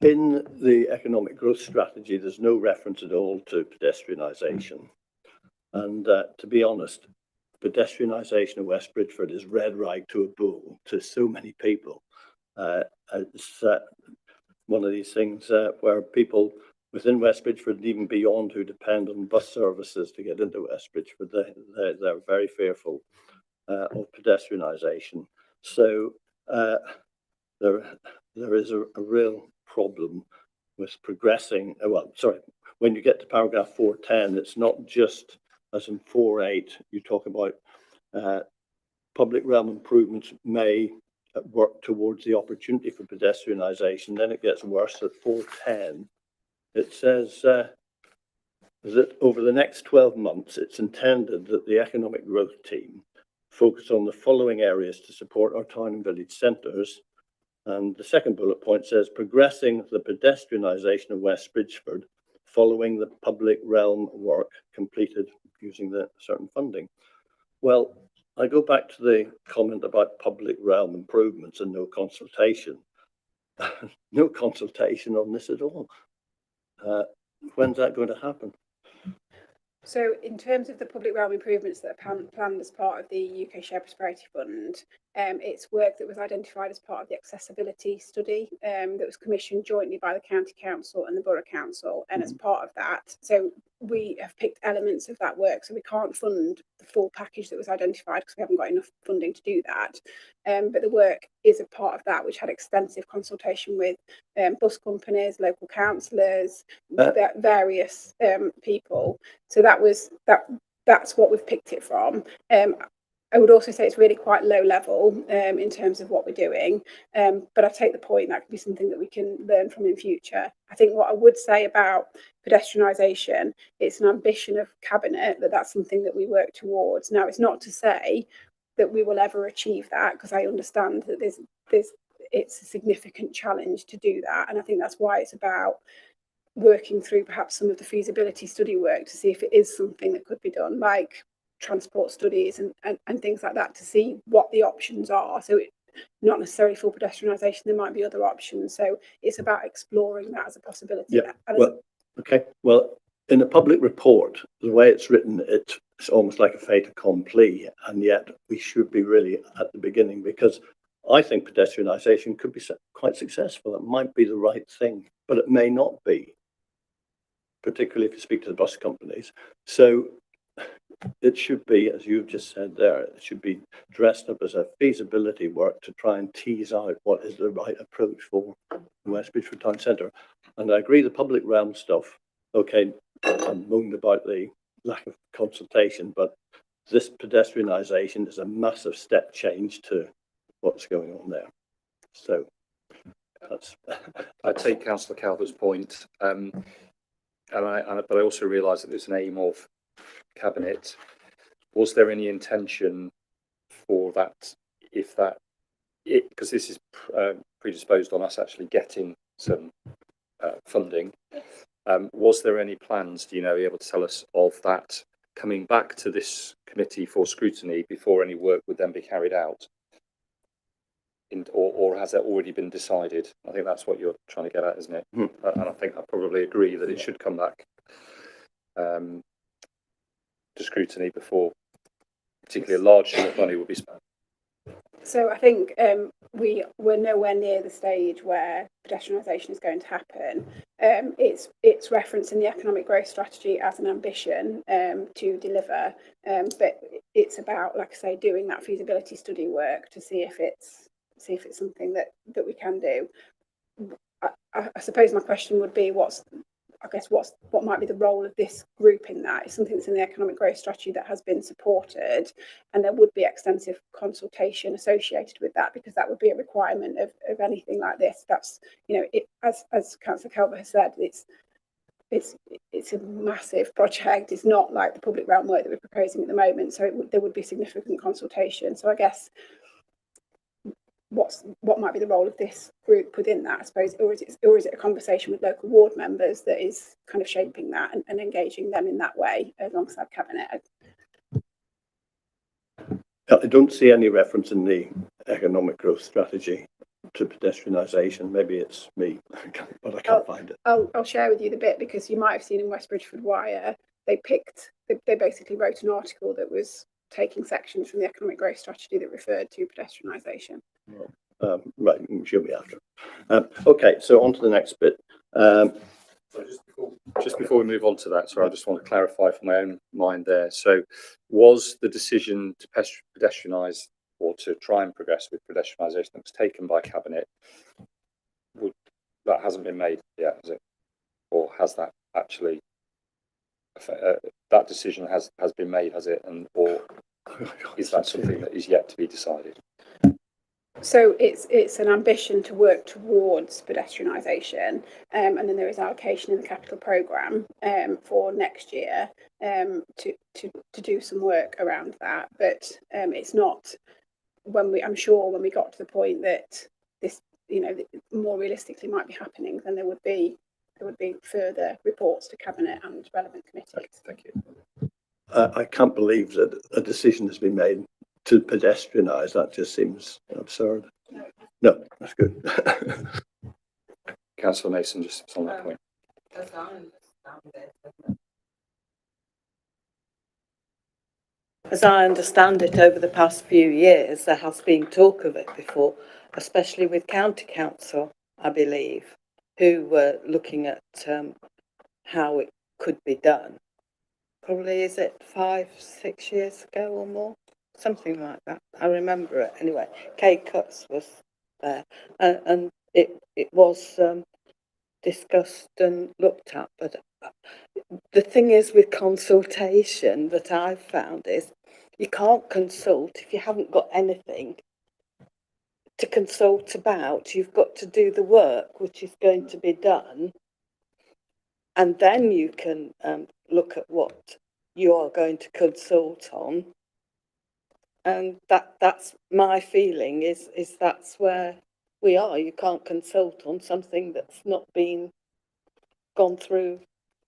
In the economic growth strategy, there's no reference at all to pedestrianisation. And to be honest, pedestrianisation of West Bridgeford is red rag to a bull to so many people. It's one of these things where people within West Bridgeford, and even beyond, who depend on bus services to get into West Bridgeford, they're very fearful of pedestrianisation. So there is a real problem with progressing. When you get to paragraph 4.10, it's not just as in 4.8, you talk about public realm improvements may work towards the opportunity for pedestrianisation. Then it gets worse at 4.10. It says that over the next 12 months, it's intended that the economic growth team focus on the following areas to support our town and village centres. And the second bullet point says progressing the pedestrianisation of West Bridgeford following the public realm work completed using the certain funding. Well, I go back to the comment about public realm improvements and no consultation. No consultation on this at all. When's that going to happen? So in terms of the public realm improvements that are planned as part of the UK Shared Prosperity Fund, it's work that was identified as part of the accessibility study that was commissioned jointly by the County Council and the Borough Council. And as part of that, so we have picked elements of that work, so we can't fund the full package that was identified because we haven't got enough funding to do that. But the work is a part of that, which had extensive consultation with bus companies, local councillors, various people. So that's what we've picked it from. I would also say it's really quite low level in terms of what we're doing, but I take the point that could be something that we can learn from in future. I think what I would say about pedestrianisation, it's an ambition of Cabinet that's something that we work towards. Now, it's not to say that we will ever achieve that, because I understand that it's a significant challenge to do that, and I think that's why it's about working through perhaps some of the feasibility study work to see if it is something that could be done, like transport studies and things like that, to see what the options are. So not necessarily full pedestrianisation, there might be other options. So it's about exploring that as a possibility. Yeah, well, okay. Well, in a public report, the way it's written, it's almost like a fait accompli, and yet we should be really at the beginning, because I think pedestrianisation could be quite successful. It might be the right thing, but it may not be, particularly if you speak to the bus companies. So it should be, as you've just said there, it should be dressed up as a feasibility work to try and tease out what is the right approach for West Bridgford Town Centre. And I agree the public realm stuff, okay, I'm moaned about the lack of consultation, but this pedestrianisation is a massive step change to what's going on there. So that's... I take Councillor Calvert's point, but I also realise that there's an aim of Cabinet. Was there any intention for that, because this is predisposed on us actually getting some funding, was there any plans, do you know, are you able to tell us, of that coming back to this committee for scrutiny before any work would then be carried out? Or has that already been decided? I think that's what you're trying to get at, isn't it? And I think I probably agree that it should come back to scrutiny before particularly a large sum of money would be spent. So I think we're nowhere near the stage where pedestrianisation is going to happen. It's referenced in the economic growth strategy as an ambition to deliver, but it's about, like I say, doing that feasibility study work to see if it's something that we can do. I suppose my question would be, what might be the role of this group in that? It's something that's in the economic growth strategy that has been supported, and there would be extensive consultation associated with that, because that would be a requirement of anything like this. That's, you know, as Councillor Calvert has said, it's a massive project. It's not like the public realm work that we're proposing at the moment, so there would be significant consultation. So I guess what might be the role of this group within that, I suppose, or is it a conversation with local ward members that is kind of shaping that and engaging them in that way alongside Cabinet? I don't see any reference in the economic growth strategy to pedestrianisation. Maybe it's me, but I can't find it. I'll share with you the bit, because you might have seen in West Bridgford Wire, they basically wrote an article that was taking sections from the economic growth strategy that referred to pedestrianisation. Right, she'll be after. Okay, so on to the next bit. So just before we move on to that, sorry, I just want to clarify from my own mind there. So was the decision to pedestrianise or to try and progress with pedestrianisation that was taken by Cabinet, that hasn't been made yet, has it? Or has that actually, that decision has been made, has it? Or is that something that is yet to be decided? So it's an ambition to work towards pedestrianisation, and then there is allocation in the capital programme for next year to do some work around that. But it's not I'm sure when we got to the point that this, you know, more realistically might be happening, then there would be further reports to Cabinet and relevant committees. Thank you. I can't believe that a decision has been made to pedestrianise. That just seems absurd. No, that's good. Councillor Mason, just on that point. As I understand it, over the past few years, there has been talk of it before, especially with County Council, I believe, who were looking at how it could be done. Probably, is it 5-6 years ago or more? Something like that. I remember it anyway. Kay Cutts was there, and it was discussed and looked at. But the thing is with consultation that I've found is you can't consult if you haven't got anything to consult about. You've got to do the work which is going to be done, and then you can look at what you are going to consult on. And that's my feeling is that's where we are. You can't consult on something that's not been gone through.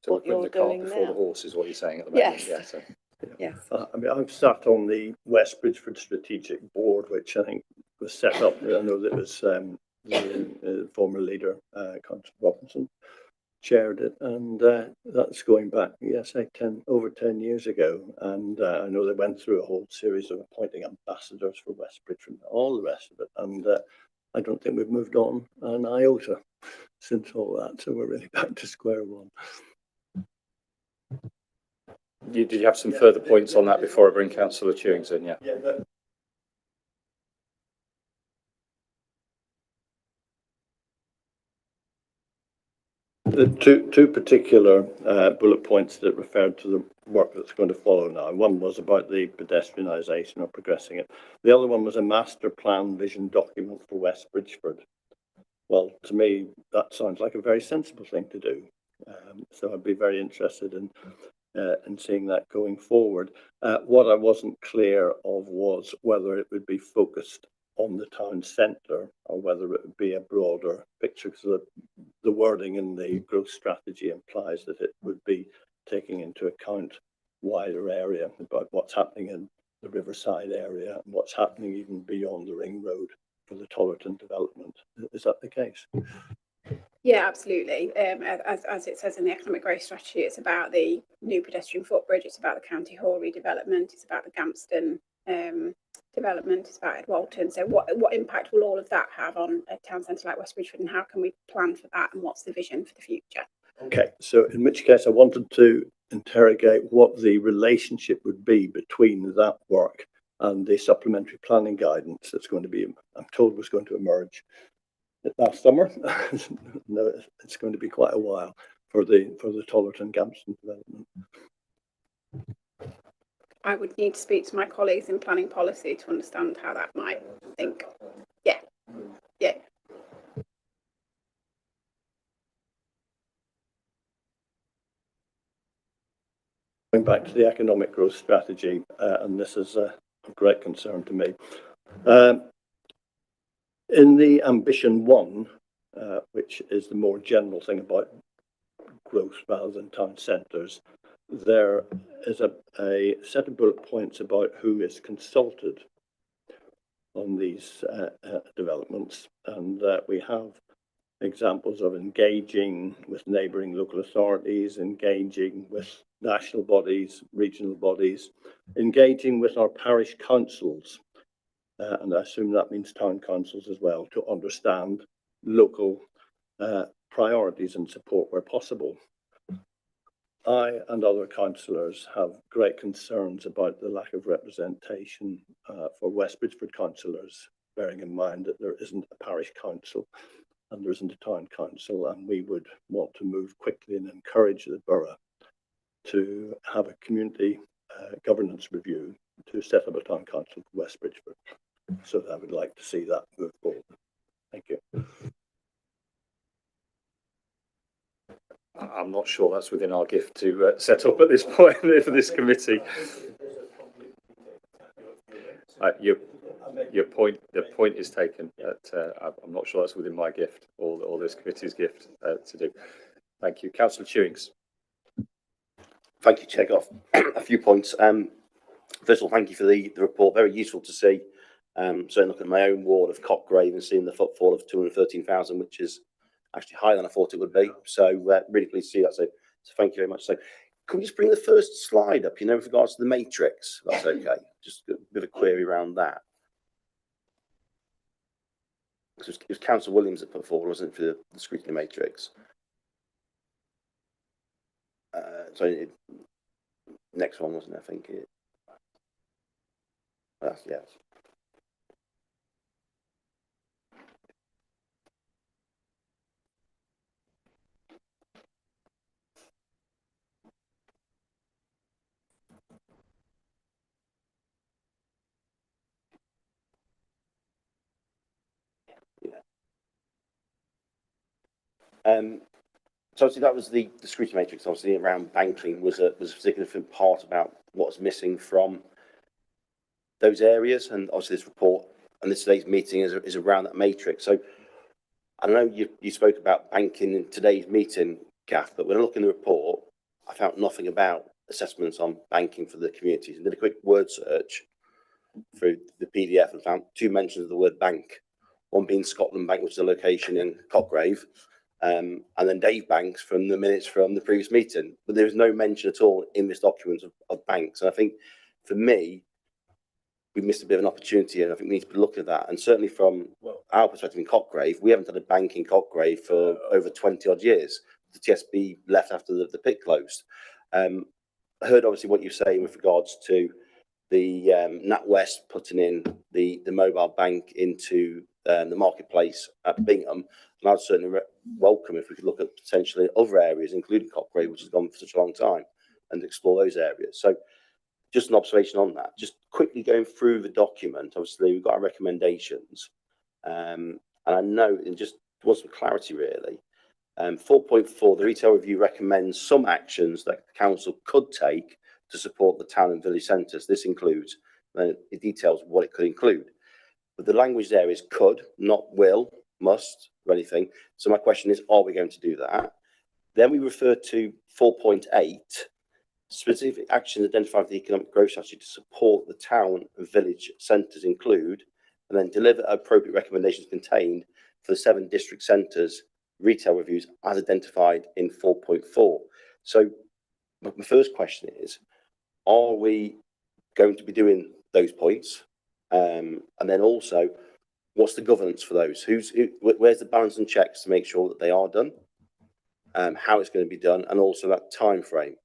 So What we're putting you're the cart doing before now. the horse is what you're saying at the moment. Yes. Yeah, so. Yes. I mean, I've sat on the West Bridgeford Strategic Board, which I think was set up. I know that was the former leader, Councillor Robinson, chaired it, and that's going back, yes, over 10 years ago. And I know they went through a whole series of appointing ambassadors for West Bridgeford, all the rest of it. And I don't think we've moved on an iota since all that. So we're really back to square one. Did you have some further points on that before I bring Councillor Chewings in? Yeah. The two particular bullet points that referred to the work that's going to follow now. One was about the pedestrianisation or progressing it. The other one was a master plan vision document for West Bridgeford. Well, to me, that sounds like a very sensible thing to do. So I'd be very interested in seeing that going forward. What I wasn't clear of was whether it would be focused on the town centre or whether it would be a broader picture, because the wording in the growth strategy implies that it would be taking into account wider area about what's happening in the Riverside area and what's happening even beyond the Ring Road for the Tollerton development. Is that the case? Yeah, absolutely. As it says in the economic growth strategy, it's about the new pedestrian footbridge, it's about the County Hall redevelopment, it's about the Gampston development, it's about Ed Walton. So what impact will all of that have on a town centre like West Bridgeford, and how can we plan for that, and what's the vision for the future? Okay, so in which case I wanted to interrogate what the relationship would be between that work and the supplementary planning guidance that's going to be, I'm told, was going to emerge last summer. No, it's going to be quite a while for the Tollerton Gampston development. I would need to speak to my colleagues in planning policy to understand how that might think. Yeah. Going back to the economic growth strategy, and this is a great concern to me. In the Ambition 1, which is the more general thing about growth rather than town centres, there is a set of bullet points about who is consulted on these developments, and we have examples of engaging with neighbouring local authorities, engaging with national bodies, regional bodies, engaging with our parish councils, and I assume that means town councils as well, to understand local priorities and support where possible. I and other councillors have great concerns about the lack of representation for West Bridgeford councillors, bearing in mind that there isn't a parish council and there isn't a town council, and we would want to move quickly and encourage the borough to have a community governance review to set up a town council for West Bridgeford. So I would like to see that move forward. Thank you. I'm not sure that's within our gift to set up at this point for this committee. The point is taken. I'm not sure that's within my gift or this committee's gift to do. Thank you, Councillor Chewings. Thank you, Chair. Got a few points. First of all, thank you for the report. Very useful to see. So looking at my own ward of Cockgrave and seeing the footfall of 213,000, which is actually higher than I thought it would be. So really pleased to see that. So thank you very much. So can we just bring the first slide up, with regards to the matrix? That's okay. Just a bit of a query around that. It was Councillor Williams that put forward, wasn't it, for the scrutiny matrix? Next one, wasn't it? I think it. Yes. So obviously that was the scrutiny matrix. Obviously around banking was a significant part about what's missing from those areas, and obviously this report and today's meeting is around that matrix. So I know you spoke about banking in today's meeting, Gaff, but when I look in the report, I found nothing about assessments on banking for the communities. And did a quick word search through the PDF and found 2 mentions of the word bank. One being Scotland Bank, which is a location in Cotgrave, and then Dave Banks from the minutes from the previous meeting. But there is no mention at all in this document of banks. And I think for me, we missed a bit of an opportunity, and I think we need to look at that. And certainly from our perspective in Cotgrave, we haven't had a bank in Cotgrave for over 20 odd years. The TSB left after the pit closed. I heard obviously what you're saying with regards to the NatWest putting in the mobile bank into the marketplace at Bingham, and I'd certainly welcome if we could look at potentially other areas, including Cotgrave, which has gone for such a long time, and explore those areas. So just an observation on that. Just quickly going through the document, obviously we've got our recommendations, and I know, and just want some clarity really. 4.4, the retail review recommends some actions that the council could take to support the town and village centres. This includes, it details what it could include. But the language there is could, not will, must, or anything. So my question is, are we going to do that? Then we refer to 4.8, specific actions identified for the economic growth strategy to support the town and village centres include, and then deliver appropriate recommendations contained for the 7 district centres retail reviews as identified in 4.4. So my first question is, are we going to be doing those points? And then also, what's the governance for those? Where's the balance and checks to make sure that they are done? How it's going to be done, and also that time frame.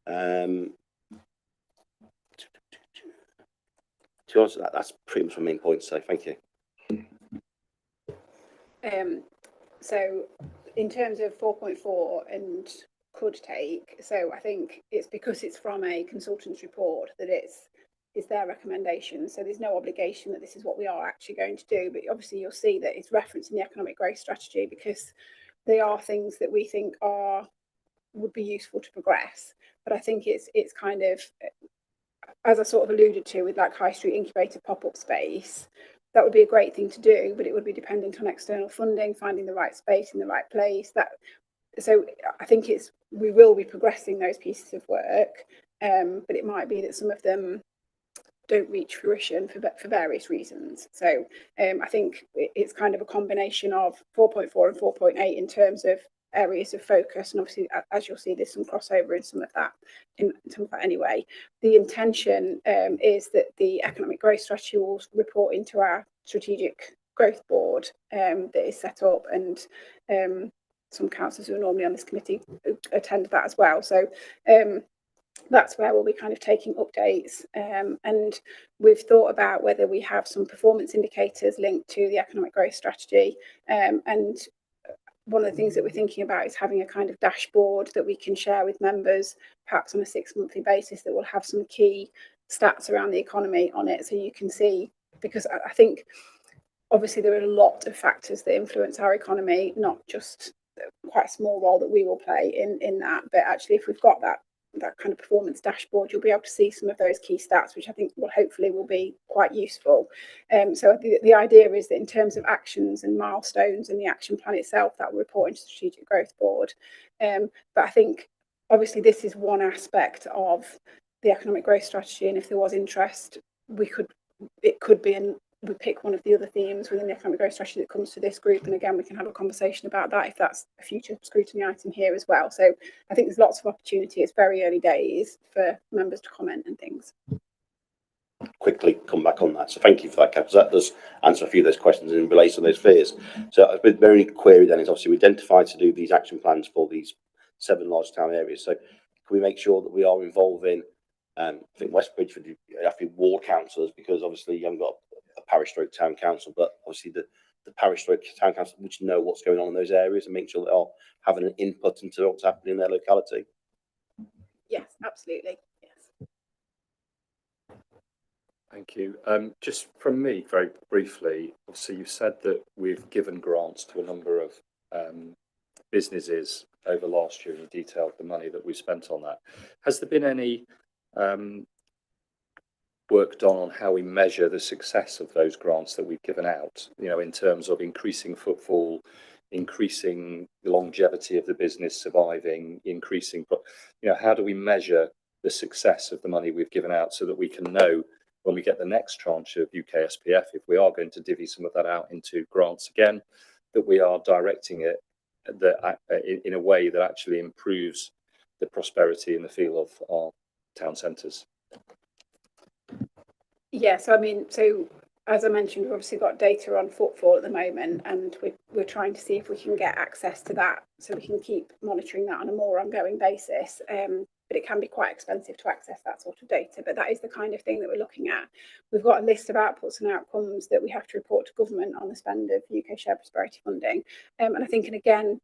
To be honest, that's pretty much my main point. So thank you. So in terms of 4.4 and could take, so I think it's because it's from a consultant's report that it's their recommendation. So there's no obligation that this is what we are actually going to do. But obviously you'll see that it's referenced in the economic growth strategy because they are things that we think would be useful to progress. But I think it's kind of, as I sort of alluded to with like high street incubator pop-up space, that would be a great thing to do, but it would be dependent on external funding, finding the right space in the right place. So I think we will be progressing those pieces of work, but it might be that some of them don't reach fruition for various reasons. So I think it's kind of a combination of 4.4 and 4.8 in terms of areas of focus, and obviously as you'll see there's some crossover in some of that anyway. The intention is that the economic growth strategy will report into our strategic growth board that is set up, and some councillors who are normally on this committee attend that as well. So that's where we'll be kind of taking updates, and we've thought about whether we have some performance indicators linked to the economic growth strategy, and one of the things that we're thinking about is having a kind of dashboard that we can share with members, perhaps on a 6-monthly basis, that will have some key stats around the economy on it, so you can see, because I think obviously there are a lot of factors that influence our economy, not just quite a small role that we will play in that, but actually if we've got that kind of performance dashboard, you'll be able to see some of those key stats, which I think will hopefully be quite useful. So the idea is that in terms of actions and milestones and the action plan itself, that will report into the strategic growth board. But I think obviously this is one aspect of the economic growth strategy, and if there was interest, it could be we pick one of the other themes within the economic growth strategy that comes to this group, and again we can have a conversation about that if that's a future scrutiny item here as well. So I think there's lots of opportunity. It's very early days for members to comment and things. Quickly come back on that. So thank you for that, because that does answer a few of those questions in relation to those fears. So a very query then is obviously we identified to do these action plans for these 7 large town areas. So can we make sure that we are involving, I think Westbridge would have to be ward councillors, because obviously you haven't got a parish stroke town council, but obviously the parish stroke town council which know what's going on in those areas and make sure they are having an input into what's happening in their locality. Yes, absolutely. Yes. Thank you. Just from me, very briefly, obviously you said that we've given grants to a number of business is over last year, and you detailed the money that we spent on that. Has there been any work done on how we measure the success of those grants that we've given out, you know, in terms of increasing footfall, increasing the longevity of the business surviving, increasing, you know, how do we measure the success of the money we've given out so that we can know when we get the next tranche of UK SPF, if we are going to divvy some of that out into grants again, that we are directing it in a way that actually improves the prosperity and the feel of our town centres? Yeah, so I mean, so as I mentioned, we've obviously got data on footfall at the moment, and we're trying to see if we can get access to that so we can keep monitoring that on a more ongoing basis. But it can be quite expensive to access that sort of data. But that is the kind of thing that we're looking at. We've got a list of outputs and outcomes that we have to report to government on the spend of UK shared prosperity funding. And I think, and again,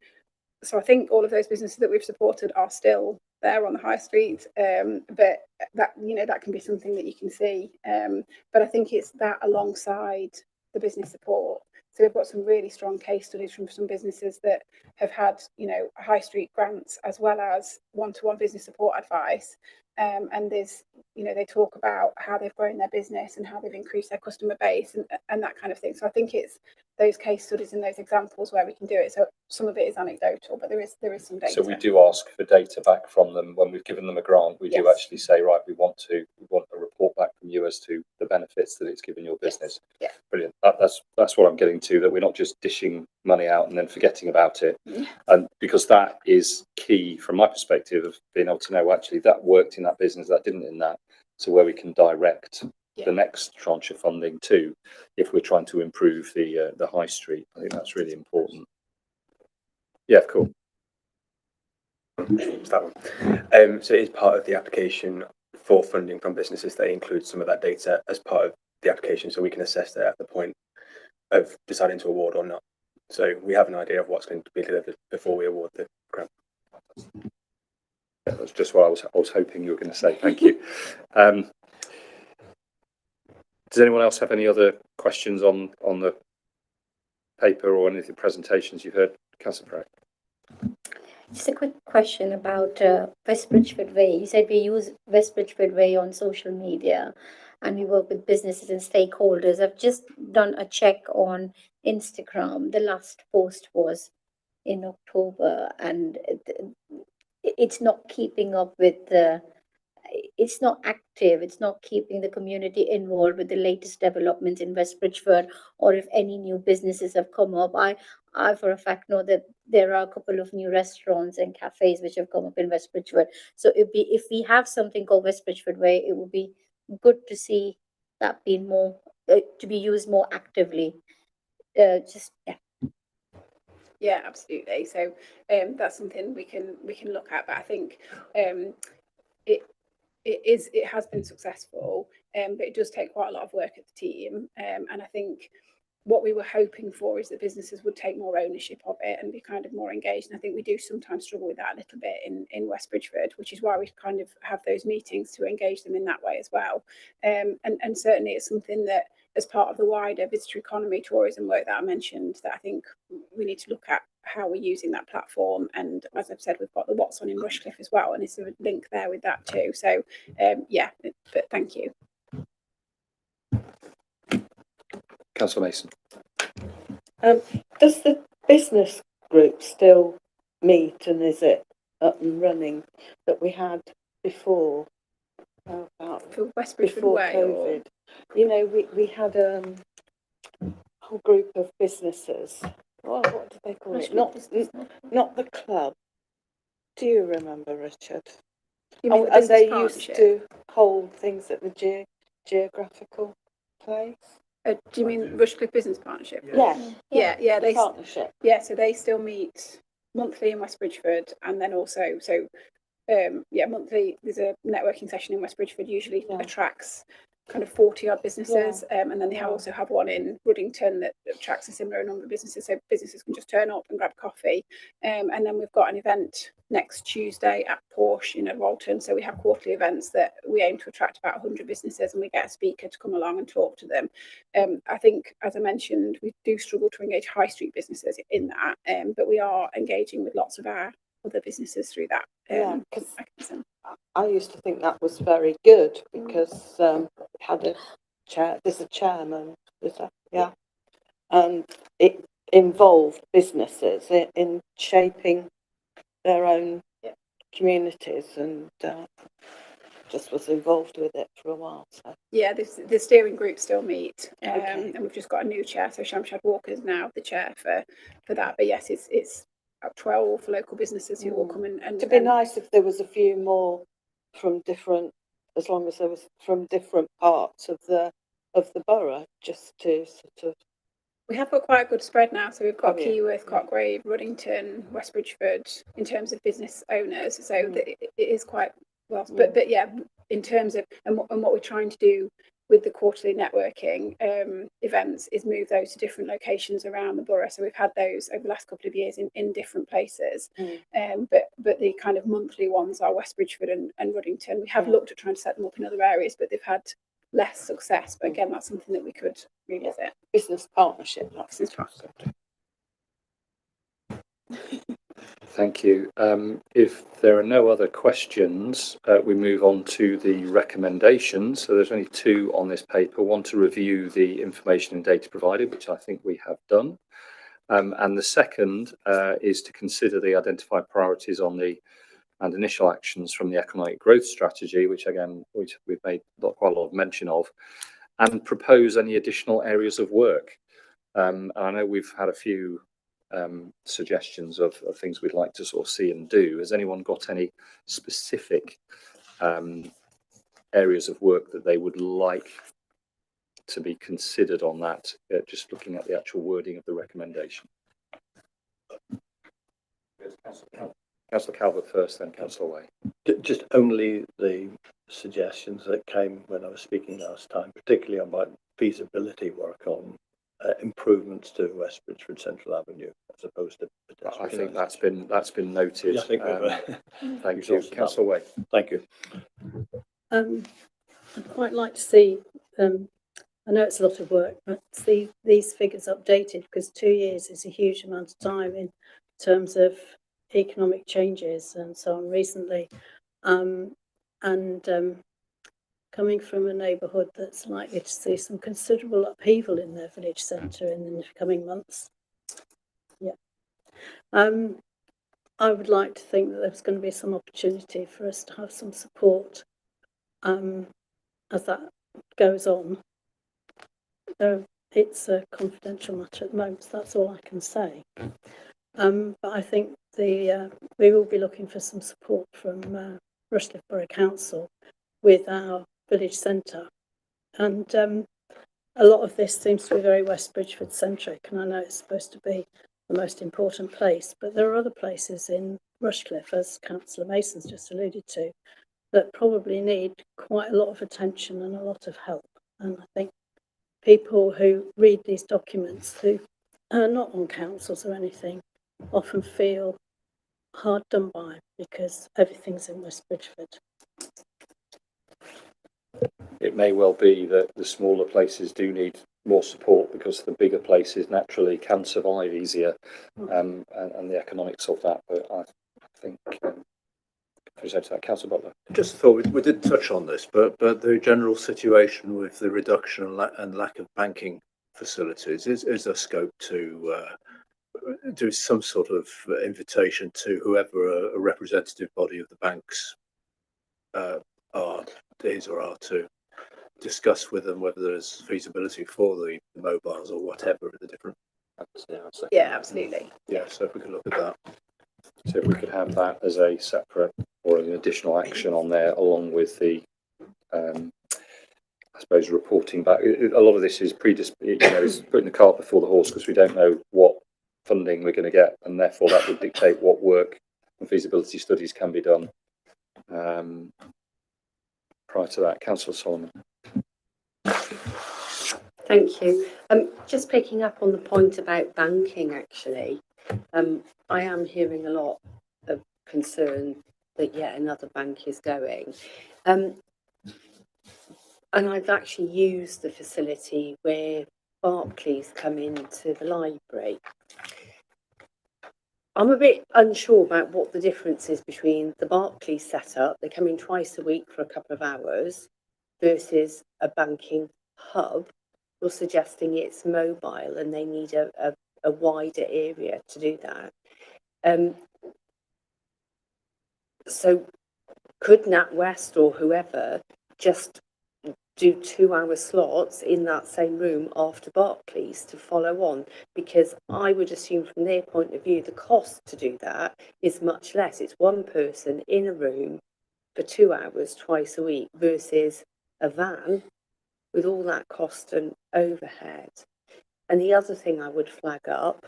so I think all of those businesses that we've supported are still there on the high street, but that, you know, that can be something that you can see. But I think it's that alongside the business support. So we've got some really strong case studies from some businesses that have had, you know, high street grants as well as one-to-one business support advice. And there's, you know, they talk about how they've grown their business and how they've increased their customer base and that kind of thing. So I think it's those case studies and those examples where we can do it. So some of it is anecdotal, but there is some data. So we do ask for data back from them when we've given them a grant. We do actually say, right, we want a report back from you as to the benefits that it's given your business. Yeah. Brilliant. That's what I'm getting to, that we're not just dishing money out and then forgetting about it. And because that is key from my perspective of being able to know, actually, that worked in that business, that didn't in that. So where we can direct the next tranche of funding to, if we're trying to improve the high street. I think that's really important. Yeah, cool. That one. So it is part of the application for funding from businesses. They include some of that data as part of the application, so we can assess that at the point of deciding to award or not. So we have an idea of what's going to be delivered before we award the grant. That's just what I was hoping you were going to say. Thank you. Does anyone else have any other questions on the paper or any of the presentations you've heard? Councillor Pratt. Just a quick question about West Bridgeford Way. You said we use West Bridgeford Way on social media and we work with businesses and stakeholders. I've just done a check on Instagram. The last post was in October, and it's not keeping up with it's not active. It's not keeping the community involved with the latest developments in West Bridgeford, or if any new businesses have come up. I for a fact know that there are a couple of new restaurants and cafes which have come up in West Bridgeford. So if we have something called West Bridgeford Way, it would be good to see that being more to be used more actively. Yeah, absolutely. So that's something we can look at. But I think it has been successful, but it does take quite a lot of work at the team. And I think what we were hoping for is that businesses would take more ownership of it and be kind of more engaged. And I think we do sometimes struggle with that a little bit in West Bridgeford, which is why we kind of have those meetings to engage them in that way as well. And certainly it's something that, as part of the wider visitor economy tourism work that I mentioned, that I think we need to look at how we're using that platform. And as I've said, we've got the What's On in Rushcliffe as well, and it's a link there with that too. So yeah, but thank you. Councillor Mason. Does the business group still meet, and is it up and running that we had before? For West Bridgeford before Way, COVID, you know, we had a whole group of businesses. Oh, what did they call it? Not the club. Do you remember, Richard? You mean and they partnership? used to hold things at the geographical place. Do you mean Rushcliffe Business Partnership? Yeah. They partnership. Yeah, so they still meet monthly in West Bridgeford, and then also monthly. There's a networking session in West Bridgeford. Usually attracts kind of 40 odd businesses, and then they also have one in Ruddington that attracts a similar number of businesses, so businesses can just turn up and grab coffee. And then we've got an event next Tuesday at Porsche in Walton, so we have quarterly events that we aim to attract about 100 businesses, and we get a speaker to come along and talk to them. I think, as I mentioned, we do struggle to engage high street businesses in that, but we are engaging with lots of our other businesses through that mechanism. I used to think that was very good because had a chair. There's a chairman. And it involved businesses in shaping their own communities, and just was involved with it for a while. So. Yeah, the steering group still meet, and we've just got a new chair. So Shamshad Walker's now the chair for that. But yes, it's about 12 local businesses who will come and it'd be nice if there was a few more from different, as long as there was from different parts of the borough, just to sort of. We have got quite a good spread now, so we've got Keyworth, Cotgrave, Ruddington, West Bridgeford in terms of business owners. So it is quite well, but yeah, in terms of and what we're trying to do with the quarterly networking events is move those to different locations around the borough. So we've had those over the last couple of years in different places, but the kind of monthly ones are West Bridgeford and Ruddington. We have looked at trying to set them up in other areas, but they've had less success. But again, that's something that we could revisit. Business partnership. Business partnership. Thank you. If there are no other questions, we move on to the recommendations. So there's only two on this paper. One to review the information and data provided, which I think we have done. And the second is to consider the identified priorities and initial actions from the economic growth strategy, which we've made quite a lot of mention of, and propose any additional areas of work. And I know we've had a few suggestions of things we'd like to sort of see and do. Has anyone got any specific areas of work that they would like to be considered on that? Just looking at the actual wording of the recommendation. Councillor Calvert first, then Councillor Way. Just only the suggestions that came when I was speaking last time, particularly about feasibility work on improvements to West Bridgeford Central Avenue, as opposed to pedestrian. I think that's been noted. Yeah, I think thank you, Councillor Way. Thank you. I'd quite like to see. I know it's a lot of work, but see these figures updated, because 2 years is a huge amount of time in terms of economic changes and so on recently. Coming from a neighbourhood that's likely to see some considerable upheaval in their village centre in the coming months. I would like to think that there's going to be some opportunity for us to have some support as that goes on. It's a confidential matter at the moment, so that's all I can say. But I think we will be looking for some support from Rushcliffe Borough Council with our village centre, and a lot of this seems to be very West Bridgeford centric, and I know it's supposed to be the most important place, but there are other places in Rushcliffe, as Councillor Mason's just alluded to, that probably need quite a lot of attention and a lot of help. And I think people who read these documents, who are not on councils or anything, often feel hard done by because everything's in West Bridgeford. It may well be that the smaller places do need more support because the bigger places naturally can survive easier, and the economics of that. But I think, Councillor Butler. Just thought we did touch on this, but the general situation with the reduction and lack of banking facilities, is there scope to do some sort of invitation to whoever a representative body of the banks is or are to discuss with them whether there's feasibility for the mobiles or whatever the different. Yeah, absolutely. Yeah, so if we could look at that. So if we could have that as a separate or an additional action on there, along with the, I suppose, reporting back. A lot of this is is putting the cart before the horse, because we don't know what funding we're going to get, and therefore that would dictate what work and feasibility studies can be done. Prior to that, Councillor Solomon. Thank you. Just picking up on the point about banking, actually, I am hearing a lot of concern that yet another bank is going. And I've actually used the facility where Barclays come into the library. I'm a bit unsure about what the difference is between the Barclays setup, they come in twice a week for a couple of hours, versus a banking hub. You're suggesting it's mobile and they need a wider area to do that. So could NatWest or whoever just do 2-hour slots in that same room after Barclays to follow on? Because I would assume from their point of view, the cost to do that is much less. It's one person in a room for 2 hours twice a week versus a van with all that cost and overhead. And the other thing I would flag up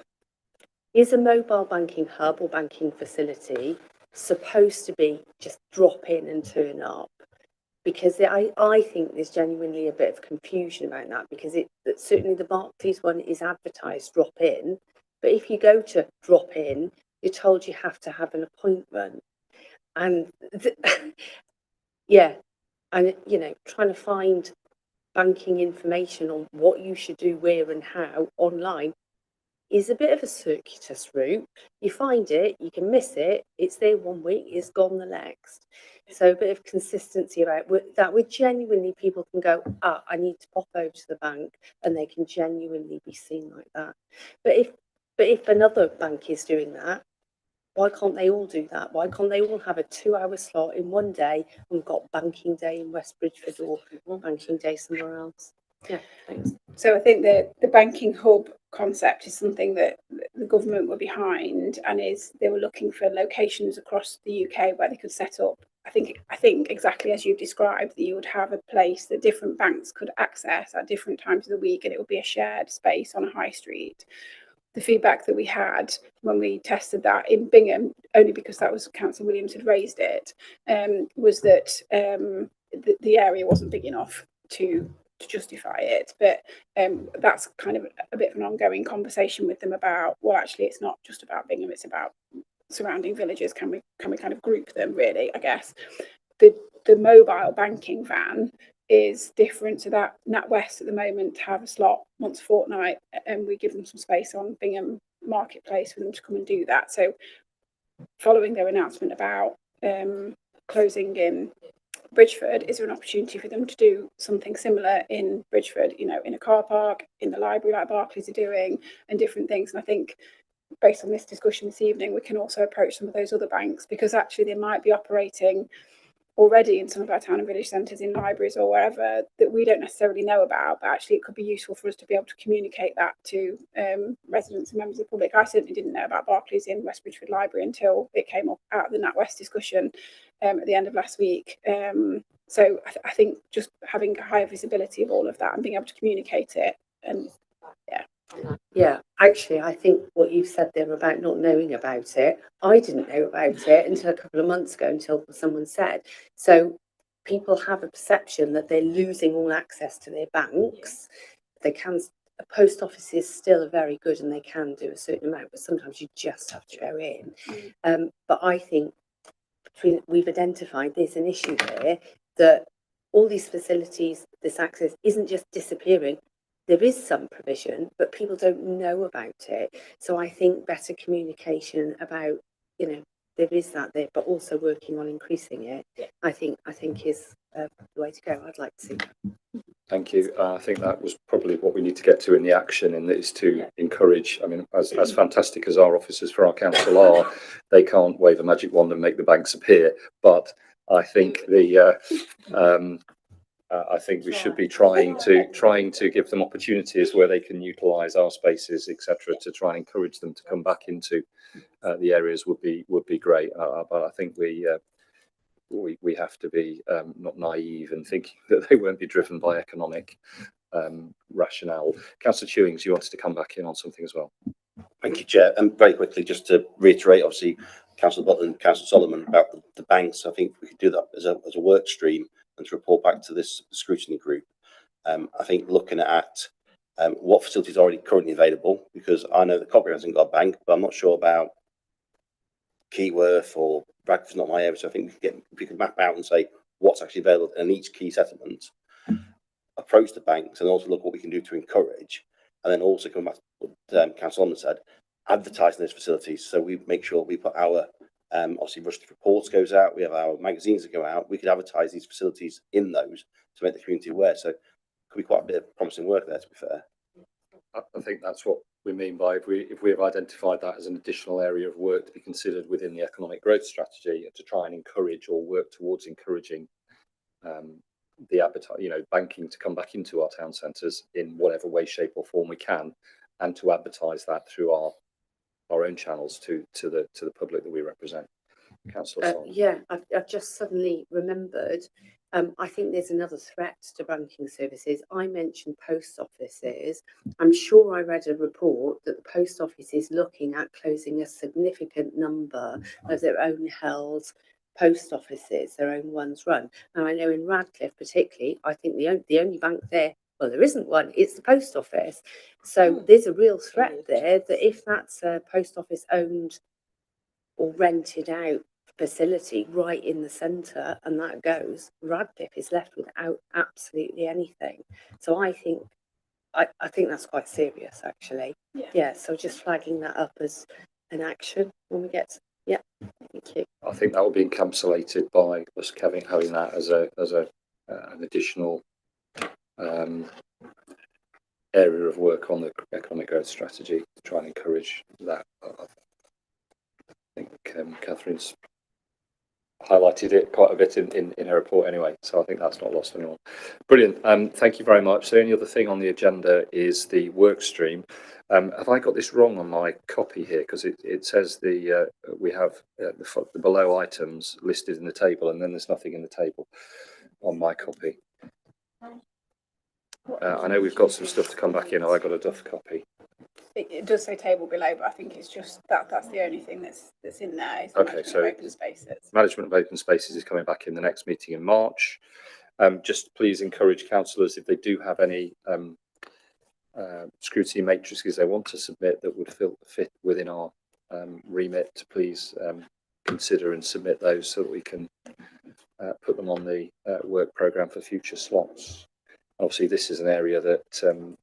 is a mobile banking hub or banking facility supposed to be just drop in and turn up? Because I think there's genuinely a bit of confusion about that, because certainly the Barclays one is advertised drop in, but if you go to drop in, you're told you have to have an appointment. And yeah, and trying to find banking information on what you should do where and how online is a bit of a circuitous route. You find it, you can miss it, it's there 1 week, it's gone the next. So a bit of consistency about that, where genuinely people can go, I need to pop over to the bank, and they can genuinely be seen like that. But if another bank is doing that, why can't they all do that? Why can't they all have a 2-hour slot in one day and we've got banking day in West Bridgford or banking day somewhere else? Yeah, thanks. So I think the banking hub concept is something that the government were behind, and they were looking for locations across the UK where they could set up. I think exactly as you've described, that you would have a place that different banks could access at different times of the week, and it would be a shared space on a high street. The feedback that we had when we tested that in Bingham, only because that was Councillor Williams had raised it, was that the area wasn't big enough to justify it. But that's kind of a bit of an ongoing conversation with them about, well, actually, it's not just about Bingham, it's about surrounding villages. Can we kind of group them, really, I guess. The mobile banking van is different to that. NatWest at the moment have a slot once a fortnight, and we give them some space on Bingham Marketplace for them to come and do that. So following their announcement about closing in Bridgford, is there an opportunity for them to do something similar in Bridgford, in a car park, in the library like Barclays are doing, and different things? And I think based on this discussion this evening, we can also approach some of those other banks, because actually they might be operating already in some of our town and village centres, in libraries or wherever, that we don't necessarily know about, but actually it could be useful for us to be able to communicate that to residents and members of the public. I certainly didn't know about Barclays in West Bridgford Library until it came up out of the NatWest discussion at the end of last week. So I think just having higher visibility of all of that and being able to communicate it, and yeah, actually, I think what you've said there about not knowing about it, I didn't know about it until a couple of months ago, until someone said. So people have a perception that they're losing all access to their banks. They can, post offices still are very good and they can do a certain amount, but sometimes you just have to go in. But I think we've identified there's an issue there, that all these facilities, this access isn't just disappearing. There is some provision, but people don't know about it. So I think better communication about, there is that there, but also working on increasing it, I think is the way to go. I'd like to see that. Thank you. I think that was probably what we need to get to in the action, and is to encourage. I mean, as fantastic as our officers for our council are, they can't wave a magic wand and make the banks appear. But I think I think we should be trying to give them opportunities where they can utilise our spaces, etc., to try and encourage them to come back into the areas would be great. But I think we have to be not naive and thinking that they won't be driven by economic rationale. Councillor Chewings, you wanted to come back in on something as well. Thank you, Chair. And very quickly, just to reiterate, obviously, Councillor Butler and Councillor Solomon about the banks. I think we could do that as a work stream and to report back to this scrutiny group. I think looking at what facilities are already currently available, because I know that Cobham hasn't got a bank, but I'm not sure about Keyworth or Bradford's not my area. So I think we could map out and say what's actually available in each key settlement, approach the banks, and also look what we can do to encourage, and then also come back to what Councillor London said, advertising those facilities. So we make sure we put our obviously Rushcliffe reports goes out, we have our magazines that go out, we could advertise these facilities in those to make the community aware. So it could be quite a bit of promising work there, to be fair. I think that's what we mean by if we have identified that as an additional area of work to be considered within the economic growth strategy to try and encourage or work towards encouraging the appetite, banking to come back into our town centres in whatever way, shape or form we can, and to advertise that through our own channels to the public that we represent. Councillor Solomon. Yeah, I've just suddenly remembered. I think there's another threat to banking services. I mentioned post offices. I'm sure I read a report that the post office is looking at closing a significant number of their own held post offices, their own ones run. And I know in Radcliffe particularly, I think the only bank there, well, there isn't one, it's the post office. So there's a real threat there that if that's a post office owned or rented out facility right in the centre and that goes, Radcliffe is left without absolutely anything. So I think that's quite serious, actually. Yeah, so just flagging that up as an action when we get to, yeah, thank you. I think that will be encapsulated by us having that as an additional area of work on the economic growth strategy to try and encourage that. I think Catherine's highlighted it quite a bit in her report anyway, so I think that's not lost on anyone. Brilliant. Thank you very much. The only other thing on the agenda is the work stream. Have I got this wrong on my copy here? Because it says we have the below items listed in the table, and then there's nothing in the table on my copy. I know we've got some stuff to come back in. I got a Duff copy. It does say table below, but I think it's just that's the only thing that's in there. Is Okay, so open spaces. Management of open spaces is coming back in the next meeting in March. Just please encourage councillors, if they do have any scrutiny matrices they want to submit that would fit within our remit, to please consider and submit those so that we can put them on the work programme for future slots. Obviously, this is an area that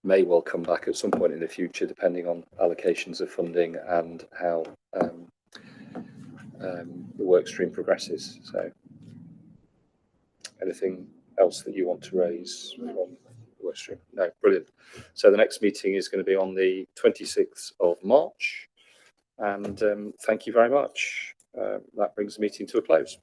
may well come back at some point in the future, depending on allocations of funding and how the work stream progresses. So, anything else that you want to raise on the work stream? No, brilliant. So the next meeting is going to be on the 26th of March, and thank you very much. That brings the meeting to a close.